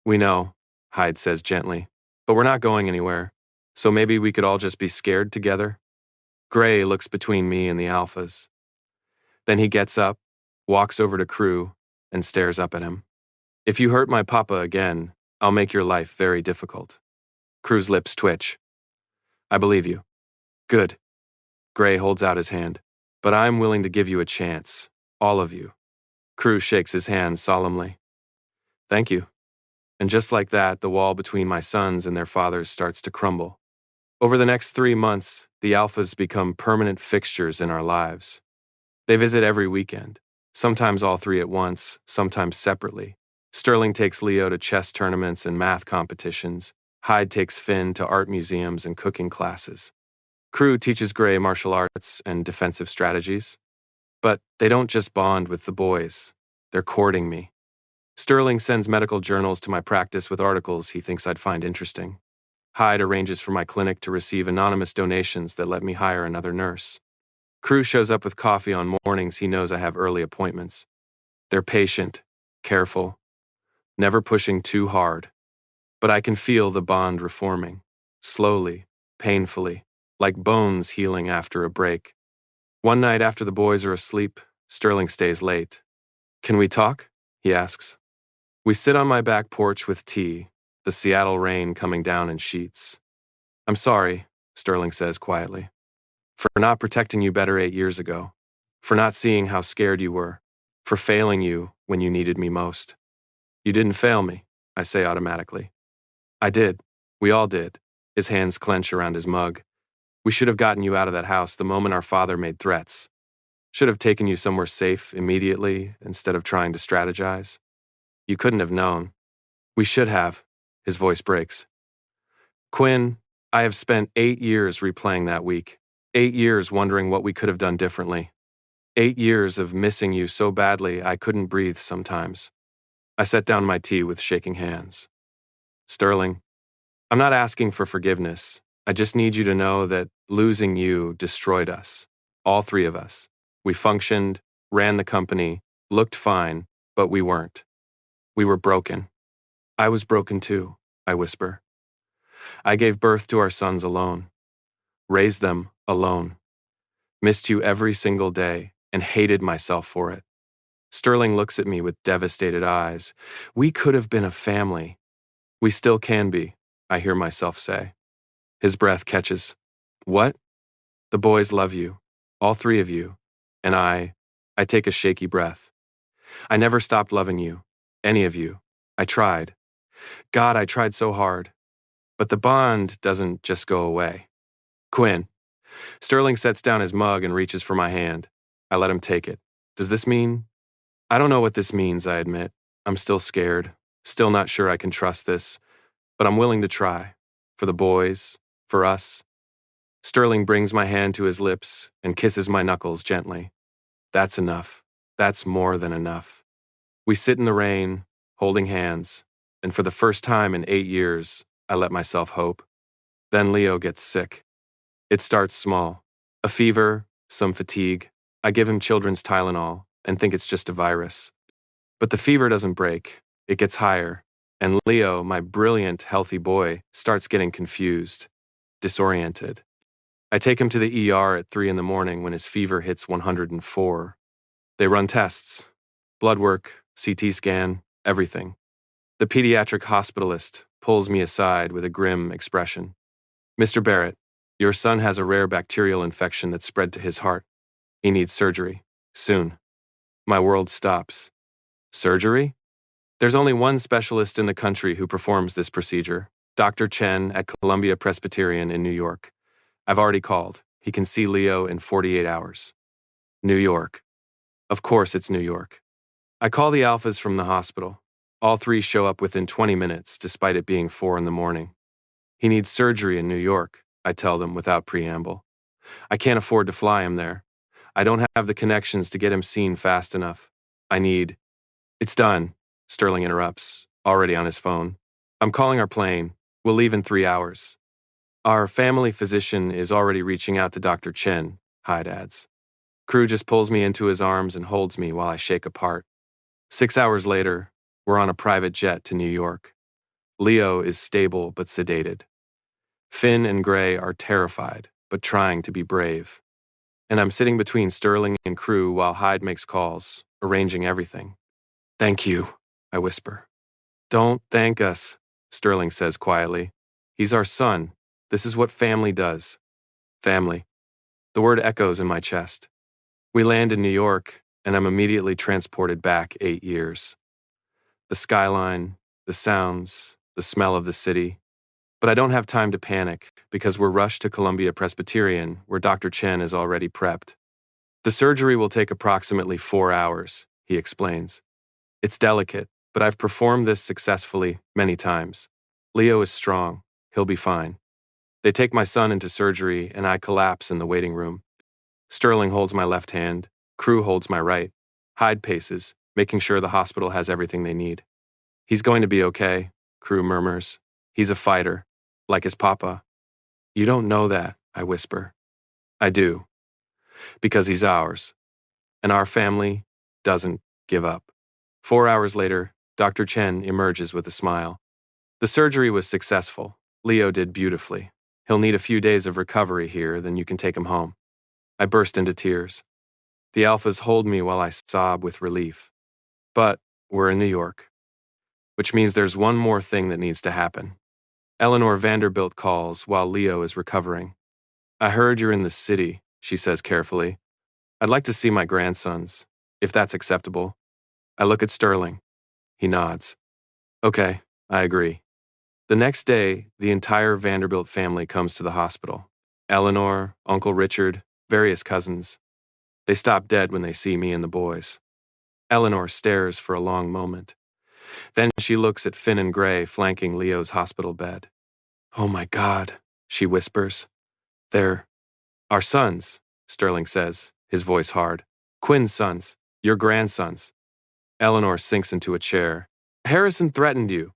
We know, Hyde says gently, but we're not going anywhere, so maybe we could all just be scared together? Gray looks between me and the alphas. Then he gets up, walks over to Crew, and stares up at him. If you hurt my papa again, I'll make your life very difficult. Crew's lips twitch. I believe you. Good. Gray holds out his hand. But I'm willing to give you a chance, all of you. Crew shakes his hand solemnly. Thank you. And just like that, the wall between my sons and their fathers starts to crumble. Over the next 3 months, the alphas become permanent fixtures in our lives. They visit every weekend, sometimes all three at once, sometimes separately. Sterling takes Leo to chess tournaments and math competitions. Hyde takes Finn to art museums and cooking classes. Crew teaches Gray martial arts and defensive strategies. But they don't just bond with the boys. They're courting me. Sterling sends medical journals to my practice with articles he thinks I'd find interesting. Hyde arranges for my clinic to receive anonymous donations that let me hire another nurse. Crew shows up with coffee on mornings he knows I have early appointments. They're patient, careful, never pushing too hard. But I can feel the bond reforming, slowly, painfully, like bones healing after a break. One night after the boys are asleep, Sterling stays late. Can we talk? He asks. We sit on my back porch with tea, the Seattle rain coming down in sheets. I'm sorry, Sterling says quietly, for not protecting you better 8 years ago, for not seeing how scared you were, for failing you when you needed me most. You didn't fail me, I say automatically. I did. We all did. His hands clench around his mug. We should have gotten you out of that house the moment our father made threats. Should have taken you somewhere safe immediately instead of trying to strategize. You couldn't have known. We should have. His voice breaks. Quinn, I have spent 8 years replaying that week. 8 years wondering what we could have done differently. 8 years of missing you so badly I couldn't breathe sometimes. I set down my tea with shaking hands. Sterling, I'm not asking for forgiveness. I just need you to know that losing you destroyed us. All three of us. We functioned, ran the company, looked fine, but we weren't. We were broken. I was broken too, I whisper. I gave birth to our sons alone. Raised them alone. Missed you every single day and hated myself for it. Sterling looks at me with devastated eyes. We could have been a family. We still can be, I hear myself say. His breath catches. What? The boys love you, all three of you, and I take a shaky breath. I never stopped loving you, any of you. I tried. God, I tried so hard. But the bond doesn't just go away. Quinn. Sterling sets down his mug and reaches for my hand. I let him take it. Does this mean? I don't know what this means, I admit. I'm still scared, still not sure I can trust this, but I'm willing to try. For the boys, for us. Sterling brings my hand to his lips and kisses my knuckles gently. That's enough. That's more than enough. We sit in the rain, holding hands, and for the first time in 8 years, I let myself hope. Then Leo gets sick. It starts small. A fever, some fatigue. I give him children's Tylenol and think it's just a virus. But the fever doesn't break. It gets higher. And Leo, my brilliant, healthy boy, starts getting confused, disoriented. I take him to the ER at 3 in the morning when his fever hits 104. They run tests, blood work, CT scan, everything. The pediatric hospitalist pulls me aside with a grim expression. Mr. Barrett, your son has a rare bacterial infection that spread to his heart. He needs surgery. Soon. My world stops. Surgery? There's only one specialist in the country who performs this procedure, Dr. Chen at Columbia Presbyterian in New York. I've already called. He can see Leo in 48 hours. New York. Of course it's New York. I call the alphas from the hospital. All three show up within 20 minutes, despite it being 4 in the morning. He needs surgery in New York, I tell them without preamble. I can't afford to fly him there. I don't have the connections to get him seen fast enough. I need... It's done, Sterling interrupts, already on his phone. I'm calling our plane. We'll leave in 3 hours. Our family physician is already reaching out to Dr. Chen, Hyde adds. Crew just pulls me into his arms and holds me while I shake apart. 6 hours later, we're on a private jet to New York. Leo is stable but sedated. Finn and Gray are terrified, but trying to be brave. And I'm sitting between Sterling and Crew while Hyde makes calls, arranging everything. Thank you, I whisper. Don't thank us, Sterling says quietly. He's our son. This is what family does. Family. The word echoes in my chest. We land in New York, and I'm immediately transported back 8 years. The skyline, the sounds, the smell of the city. But I don't have time to panic, because we're rushed to Columbia Presbyterian, where Dr. Chen is already prepped. The surgery will take approximately 4 hours, he explains. It's delicate, but I've performed this successfully many times. Leo is strong. He'll be fine. They take my son into surgery, and I collapse in the waiting room. Sterling holds my left hand. Crew holds my right. Hyde paces, making sure the hospital has everything they need. He's going to be okay, Crew murmurs. He's a fighter, like his papa. You don't know that, I whisper. I do. Because he's ours. And our family doesn't give up. 4 hours later, Dr. Chen emerges with a smile. The surgery was successful. Leo did beautifully. He'll need a few days of recovery here, then you can take him home. I burst into tears. The alphas hold me while I sob with relief. But we're in New York. Which means there's one more thing that needs to happen. Eleanor Vanderbilt calls while Leo is recovering. I heard you're in the city, she says carefully. I'd like to see my grandsons, if that's acceptable. I look at Sterling. He nods. Okay, I agree. The next day, the entire Vanderbilt family comes to the hospital. Eleanor, Uncle Richard, various cousins. They stop dead when they see me and the boys. Eleanor stares for a long moment. Then she looks at Finn and Gray flanking Leo's hospital bed. Oh my God, she whispers. They're our sons, Sterling says, his voice hard. Quinn's sons, your grandsons. Eleanor sinks into a chair. Harrison threatened you.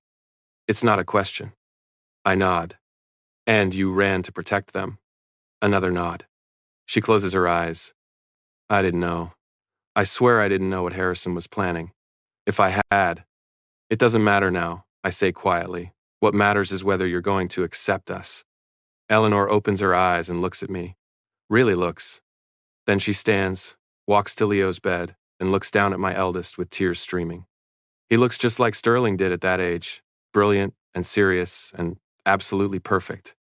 It's not a question. I nod. And you ran to protect them. Another nod. She closes her eyes. I didn't know. I swear I didn't know what Harrison was planning. If I had. It doesn't matter now, I say quietly. What matters is whether you're going to accept us. Eleanor opens her eyes and looks at me. Really looks. Then she stands, walks to Leo's bed, and looks down at my eldest with tears streaming. He looks just like Sterling did at that age. Brilliant and serious and absolutely perfect.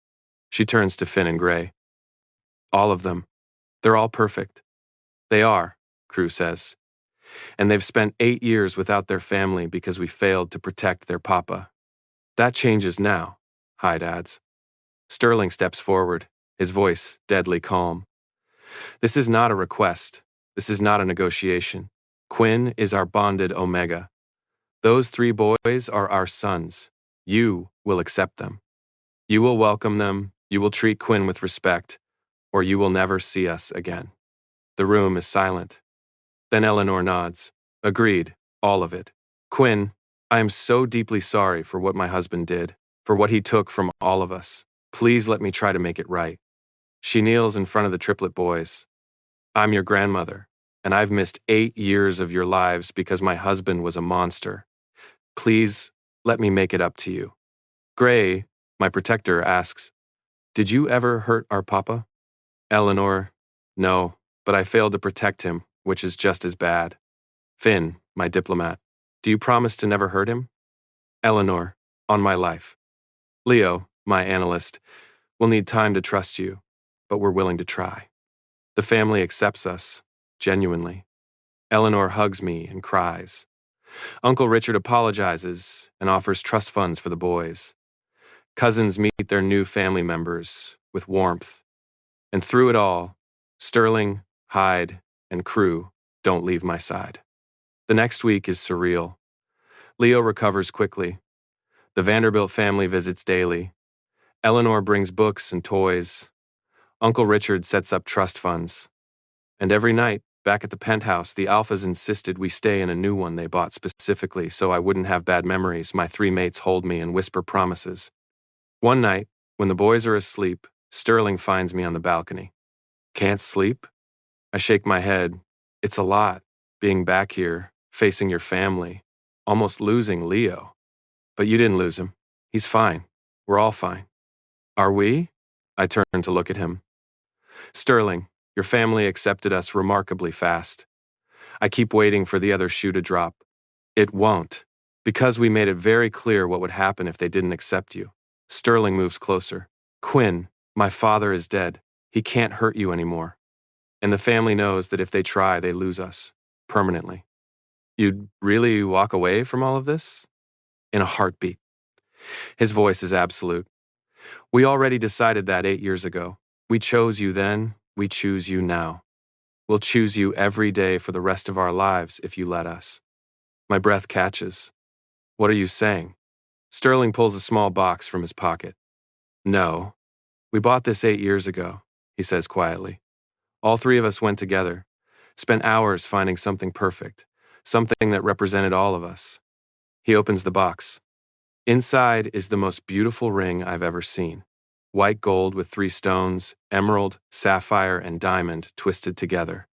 She turns to Finn and Gray. All of them. They're all perfect. They are, Crew says. And they've spent 8 years without their family because we failed to protect their papa. That changes now, Hyde adds. Sterling steps forward, his voice deadly calm. This is not a request. This is not a negotiation. Quinn is our bonded Omega. Those 3 boys are our sons. You will accept them. You will welcome them, you will treat Quinn with respect, or you will never see us again. The room is silent. Then Eleanor nods. Agreed, all of it. Quinn, I am so deeply sorry for what my husband did, for what he took from all of us. Please let me try to make it right. She kneels in front of the Triplet boys. I'm your grandmother, and I've missed 8 years of your lives because my husband was a monster. Please let me make it up to you. Gray, my protector, asks, did you ever hurt our papa? Eleanor, no, but I failed to protect him, which is just as bad. Finn, my diplomat, do you promise to never hurt him? Eleanor, on my life. Leo, my analyst, we'll need time to trust you, but we're willing to try. The family accepts us, genuinely. Eleanor hugs me and cries. Uncle Richard apologizes and offers trust funds for the boys. Cousins meet their new family members with warmth. And through it all, Sterling, Hyde, and Crew don't leave my side. The next week is surreal. Leo recovers quickly. The Vanderbilt family visits daily. Eleanor brings books and toys. Uncle Richard sets up trust funds. And every night, back at the penthouse, the Alphas insisted we stay in a new one they bought specifically so I wouldn't have bad memories. My three mates hold me and whisper promises. One night, when the boys are asleep, Sterling finds me on the balcony. Can't sleep? I shake my head. It's a lot, being back here, facing your family, almost losing Leo. But you didn't lose him. He's fine. We're all fine. Are we? I turn to look at him. Sterling, your family accepted us remarkably fast. I keep waiting for the other shoe to drop. It won't, because we made it very clear what would happen if they didn't accept you. Sterling moves closer. Quinn, my father is dead. He can't hurt you anymore. And the family knows that if they try, they lose us. Permanently. You'd really walk away from all of this? In a heartbeat. His voice is absolute. We already decided that 8 years ago. We chose you then, we choose you now. We'll choose you every day for the rest of our lives if you let us. My breath catches. What are you saying? Sterling pulls a small box from his pocket. No. We bought this 8 years ago, he says quietly. All three of us went together, spent hours finding something perfect, something that represented all of us. He opens the box. Inside is the most beautiful ring I've ever seen. White gold with 3 stones, emerald, sapphire, and diamond twisted together.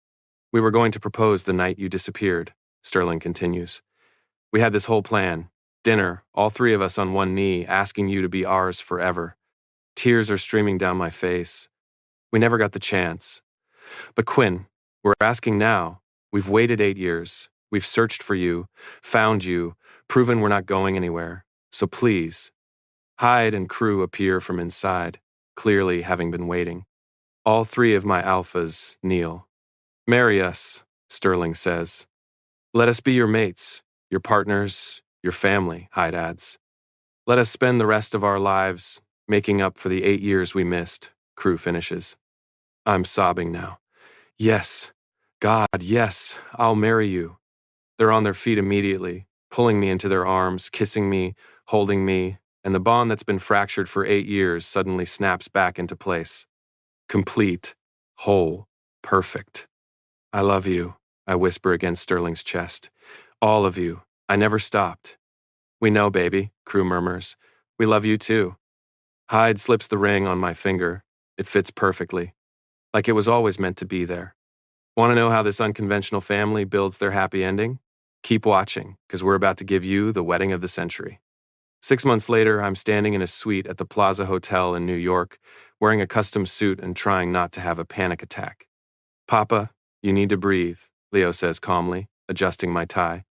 We were going to propose the night you disappeared, Sterling continues. We had this whole plan. Dinner, all 3 of us on one knee, asking you to be ours forever. Tears are streaming down my face. We never got the chance. But Quinn, we're asking now. We've waited 8 years. We've searched for you, found you, proven we're not going anywhere. So please. Hyde and crew appear from inside, clearly having been waiting. All 3 of my alphas kneel. Marry us, Sterling says. Let us be your mates, your partners, your family, Hyde adds. Let us spend the rest of our lives making up for the 8 years we missed, crew finishes. I'm sobbing now. Yes, God, yes, I'll marry you. They're on their feet immediately, pulling me into their arms, kissing me, holding me, and the bond that's been fractured for 8 years suddenly snaps back into place. Complete, whole, perfect. I love you, I whisper against Sterling's chest. All of you. I never stopped. We know, baby, crew murmurs. We love you too. Hyde slips the ring on my finger. It fits perfectly. Like it was always meant to be there. Want to know how this unconventional family builds their happy ending? Keep watching, because we're about to give you the wedding of the century. 6 months later, I'm standing in a suite at the Plaza Hotel in New York, wearing a custom suit and trying not to have a panic attack. Papa, you need to breathe, Leo says calmly, adjusting my tie.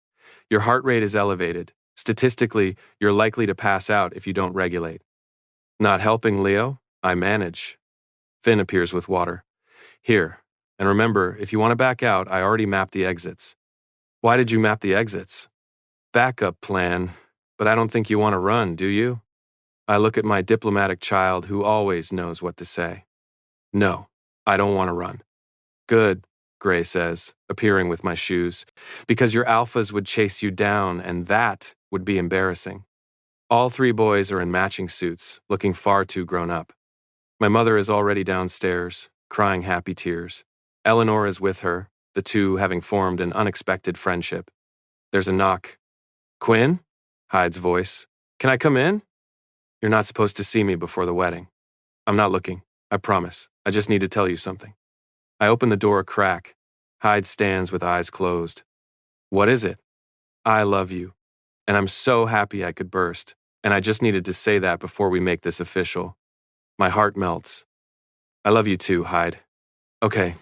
Your heart rate is elevated. Statistically, you're likely to pass out if you don't regulate. Not helping, Leo? I manage. Finn appears with water. Here. And remember, if you want to back out, I already mapped the exits. Why did you map the exits? Backup plan. But I don't think you want to run, do you? I look at my diplomatic child who always knows what to say. No, I don't want to run. Good, Gray says, appearing with my shoes, because your alphas would chase you down, and that would be embarrassing. All 3 boys are in matching suits, looking far too grown up. My mother is already downstairs, crying happy tears. Eleanor is with her, the two having formed an unexpected friendship. There's a knock. Quinn? Hyde's voice. Can I come in? You're not supposed to see me before the wedding. I'm not looking, I promise. I just need to tell you something. I open the door a crack. Hyde stands with eyes closed. What is it? I love you. And I'm so happy I could burst. And I just needed to say that before we make this official. My heart melts. I love you too, Hyde. Okay,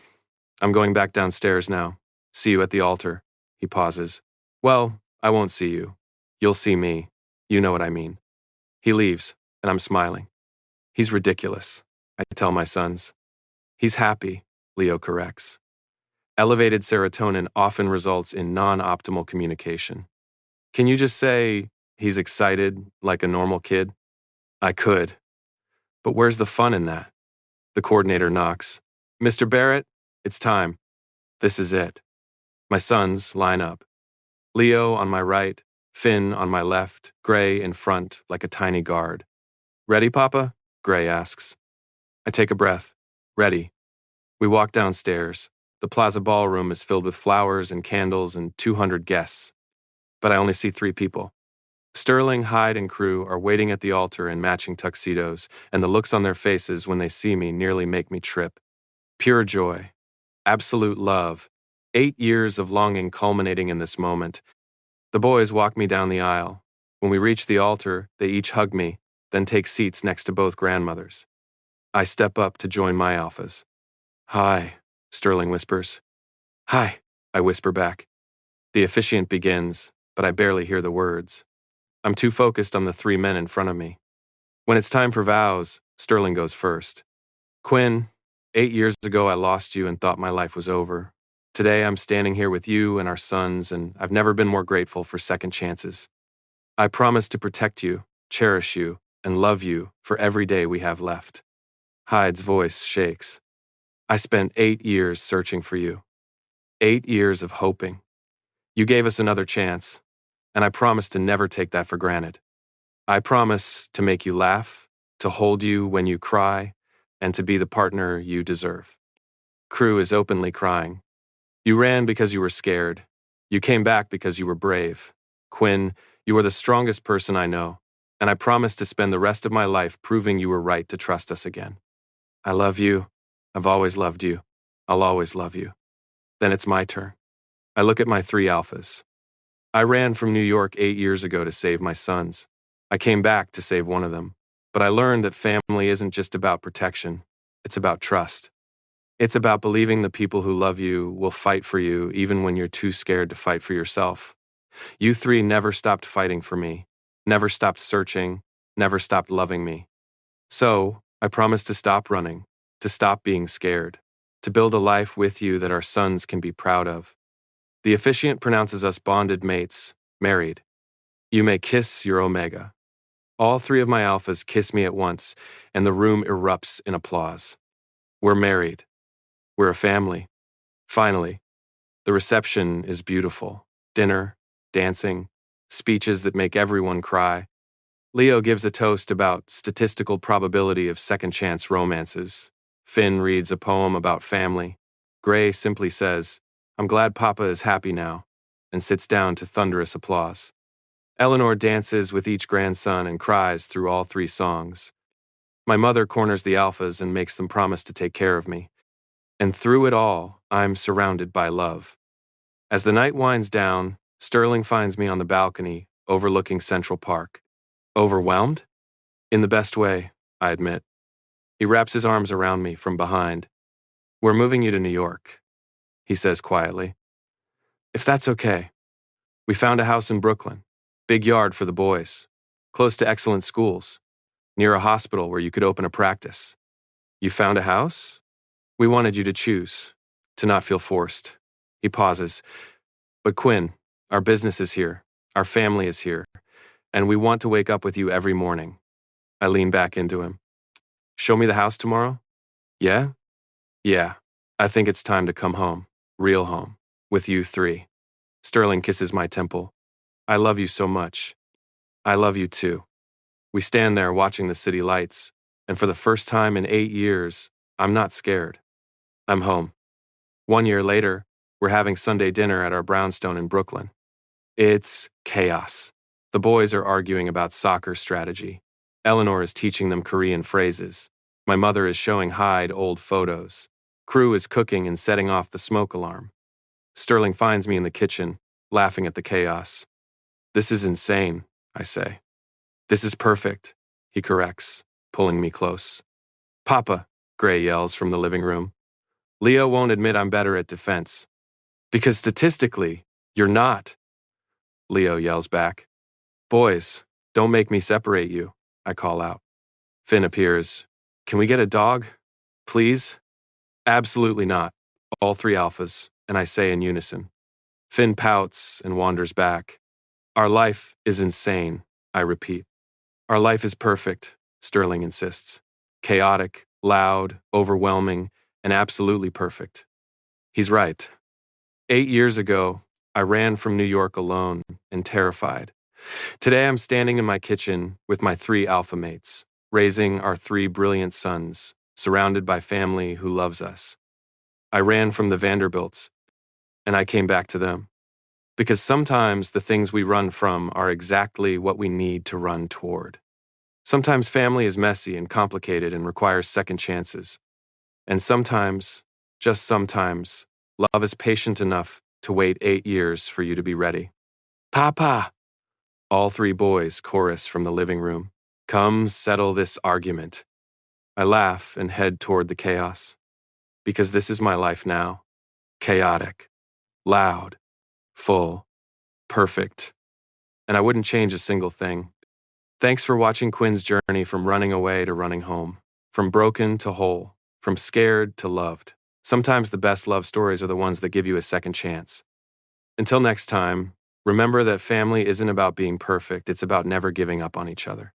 I'm going back downstairs now. See you at the altar. He pauses. Well, I won't see you. You'll see me. You know what I mean. He leaves, and I'm smiling. He's ridiculous, I tell my sons. He's happy, Leo corrects. Elevated serotonin often results in non-optimal communication. Can you just say, he's excited, like a normal kid? I could. But where's the fun in that? The coordinator knocks. Mr. Barrett, it's time. This is it. My sons line up. Leo on my right, Finn on my left, Gray in front like a tiny guard. Ready, Papa? Gray asks. I take a breath. Ready. We walk downstairs. The plaza ballroom is filled with flowers and candles and 200 guests. But I only see 3 people. Sterling, Hyde, and crew are waiting at the altar in matching tuxedos, and the looks on their faces when they see me nearly make me trip. Pure joy. Absolute love. 8 years of longing culminating in this moment. The boys walk me down the aisle. When we reach the altar, they each hug me, then take seats next to both grandmothers. I step up to join my alphas. Hi, Sterling whispers. Hi, I whisper back. The officiant begins, but I barely hear the words. I'm too focused on the 3 men in front of me. When it's time for vows, Sterling goes first. Quinn, 8 years ago I lost you and thought my life was over. Today I'm standing here with you and our sons, and I've never been more grateful for second chances. I promise to protect you, cherish you, and love you for every day we have left. Hyde's voice shakes. I spent 8 years searching for you. 8 years of hoping. You gave us another chance, and I promise to never take that for granted. I promise to make you laugh, to hold you when you cry, and to be the partner you deserve. Crew is openly crying. You ran because you were scared. You came back because you were brave. Quinn, you are the strongest person I know, and I promise to spend the rest of my life proving you were right to trust us again. I love you. I've always loved you. I'll always love you. Then it's my turn. I look at my 3 alphas. I ran from New York 8 years ago to save my sons. I came back to save one of them. But I learned that family isn't just about protection. It's about trust. It's about believing the people who love you will fight for you even when you're too scared to fight for yourself. You 3 never stopped fighting for me, never stopped searching, never stopped loving me. So, I promise to stop running, to stop being scared, to build a life with you that our sons can be proud of. The officiant pronounces us bonded mates, married. You may kiss your omega. All 3 of my alphas kiss me at once, and the room erupts in applause. We're married. We're a family. Finally, the reception is beautiful. Dinner, dancing, speeches that make everyone cry. Leo gives a toast about statistical probability of second-chance romances. Finn reads a poem about family. Gray simply says, I'm glad Papa is happy now, and sits down to thunderous applause. Eleanor dances with each grandson and cries through all 3 songs. My mother corners the alphas and makes them promise to take care of me. And through it all, I'm surrounded by love. As the night winds down, Sterling finds me on the balcony, overlooking Central Park. Overwhelmed? In the best way, I admit. He wraps his arms around me from behind. We're moving you to New York, he says quietly. If that's okay. We found a house in Brooklyn. Big yard for the boys. Close to excellent schools. Near a hospital where you could open a practice. You found a house? We wanted you to choose, to not feel forced. He pauses. But Quinn, our business is here. Our family is here. And we want to wake up with you every morning. I lean back into him. Show me the house tomorrow? Yeah? Yeah. I think it's time to come home. Real home. With you 3. Sterling kisses my temple. I love you so much. I love you too. We stand there watching the city lights, and for the first time in 8 years, I'm not scared. I'm home. 1 year later, we're having Sunday dinner at our brownstone in Brooklyn. It's chaos. The boys are arguing about soccer strategy. Eleanor is teaching them Korean phrases. My mother is showing Hyde old photos. Crew is cooking and setting off the smoke alarm. Sterling finds me in the kitchen, laughing at the chaos. This is insane, I say. This is perfect, he corrects, pulling me close. Papa, Gray yells from the living room. Leo won't admit I'm better at defense. Because statistically, you're not, Leo yells back. Boys, don't make me separate you, I call out. Finn appears. Can we get a dog? Please? Absolutely not, all 3 alphas, and I say in unison. Finn pouts and wanders back. Our life is insane, I repeat. Our life is perfect, Sterling insists. Chaotic, loud, overwhelming, and absolutely perfect. He's right. 8 years ago, I ran from New York alone and terrified. Today I'm standing in my kitchen with my three alpha mates, raising our three brilliant sons, surrounded by family who loves us. I ran from the Vanderbilts, and I came back to them. Because sometimes the things we run from are exactly what we need to run toward. Sometimes family is messy and complicated and requires second chances. And sometimes, just sometimes, love is patient enough to wait 8 years for you to be ready. Papa! All three boys chorus from the living room. Come settle this argument. I laugh and head toward the chaos. Because this is my life now. Chaotic. Loud. Full. Perfect. And I wouldn't change a single thing. Thanks for watching Quinn's journey from running away to running home. From broken to whole. From scared to loved. Sometimes the best love stories are the ones that give you a second chance. Until next time, remember that family isn't about being perfect, it's about never giving up on each other.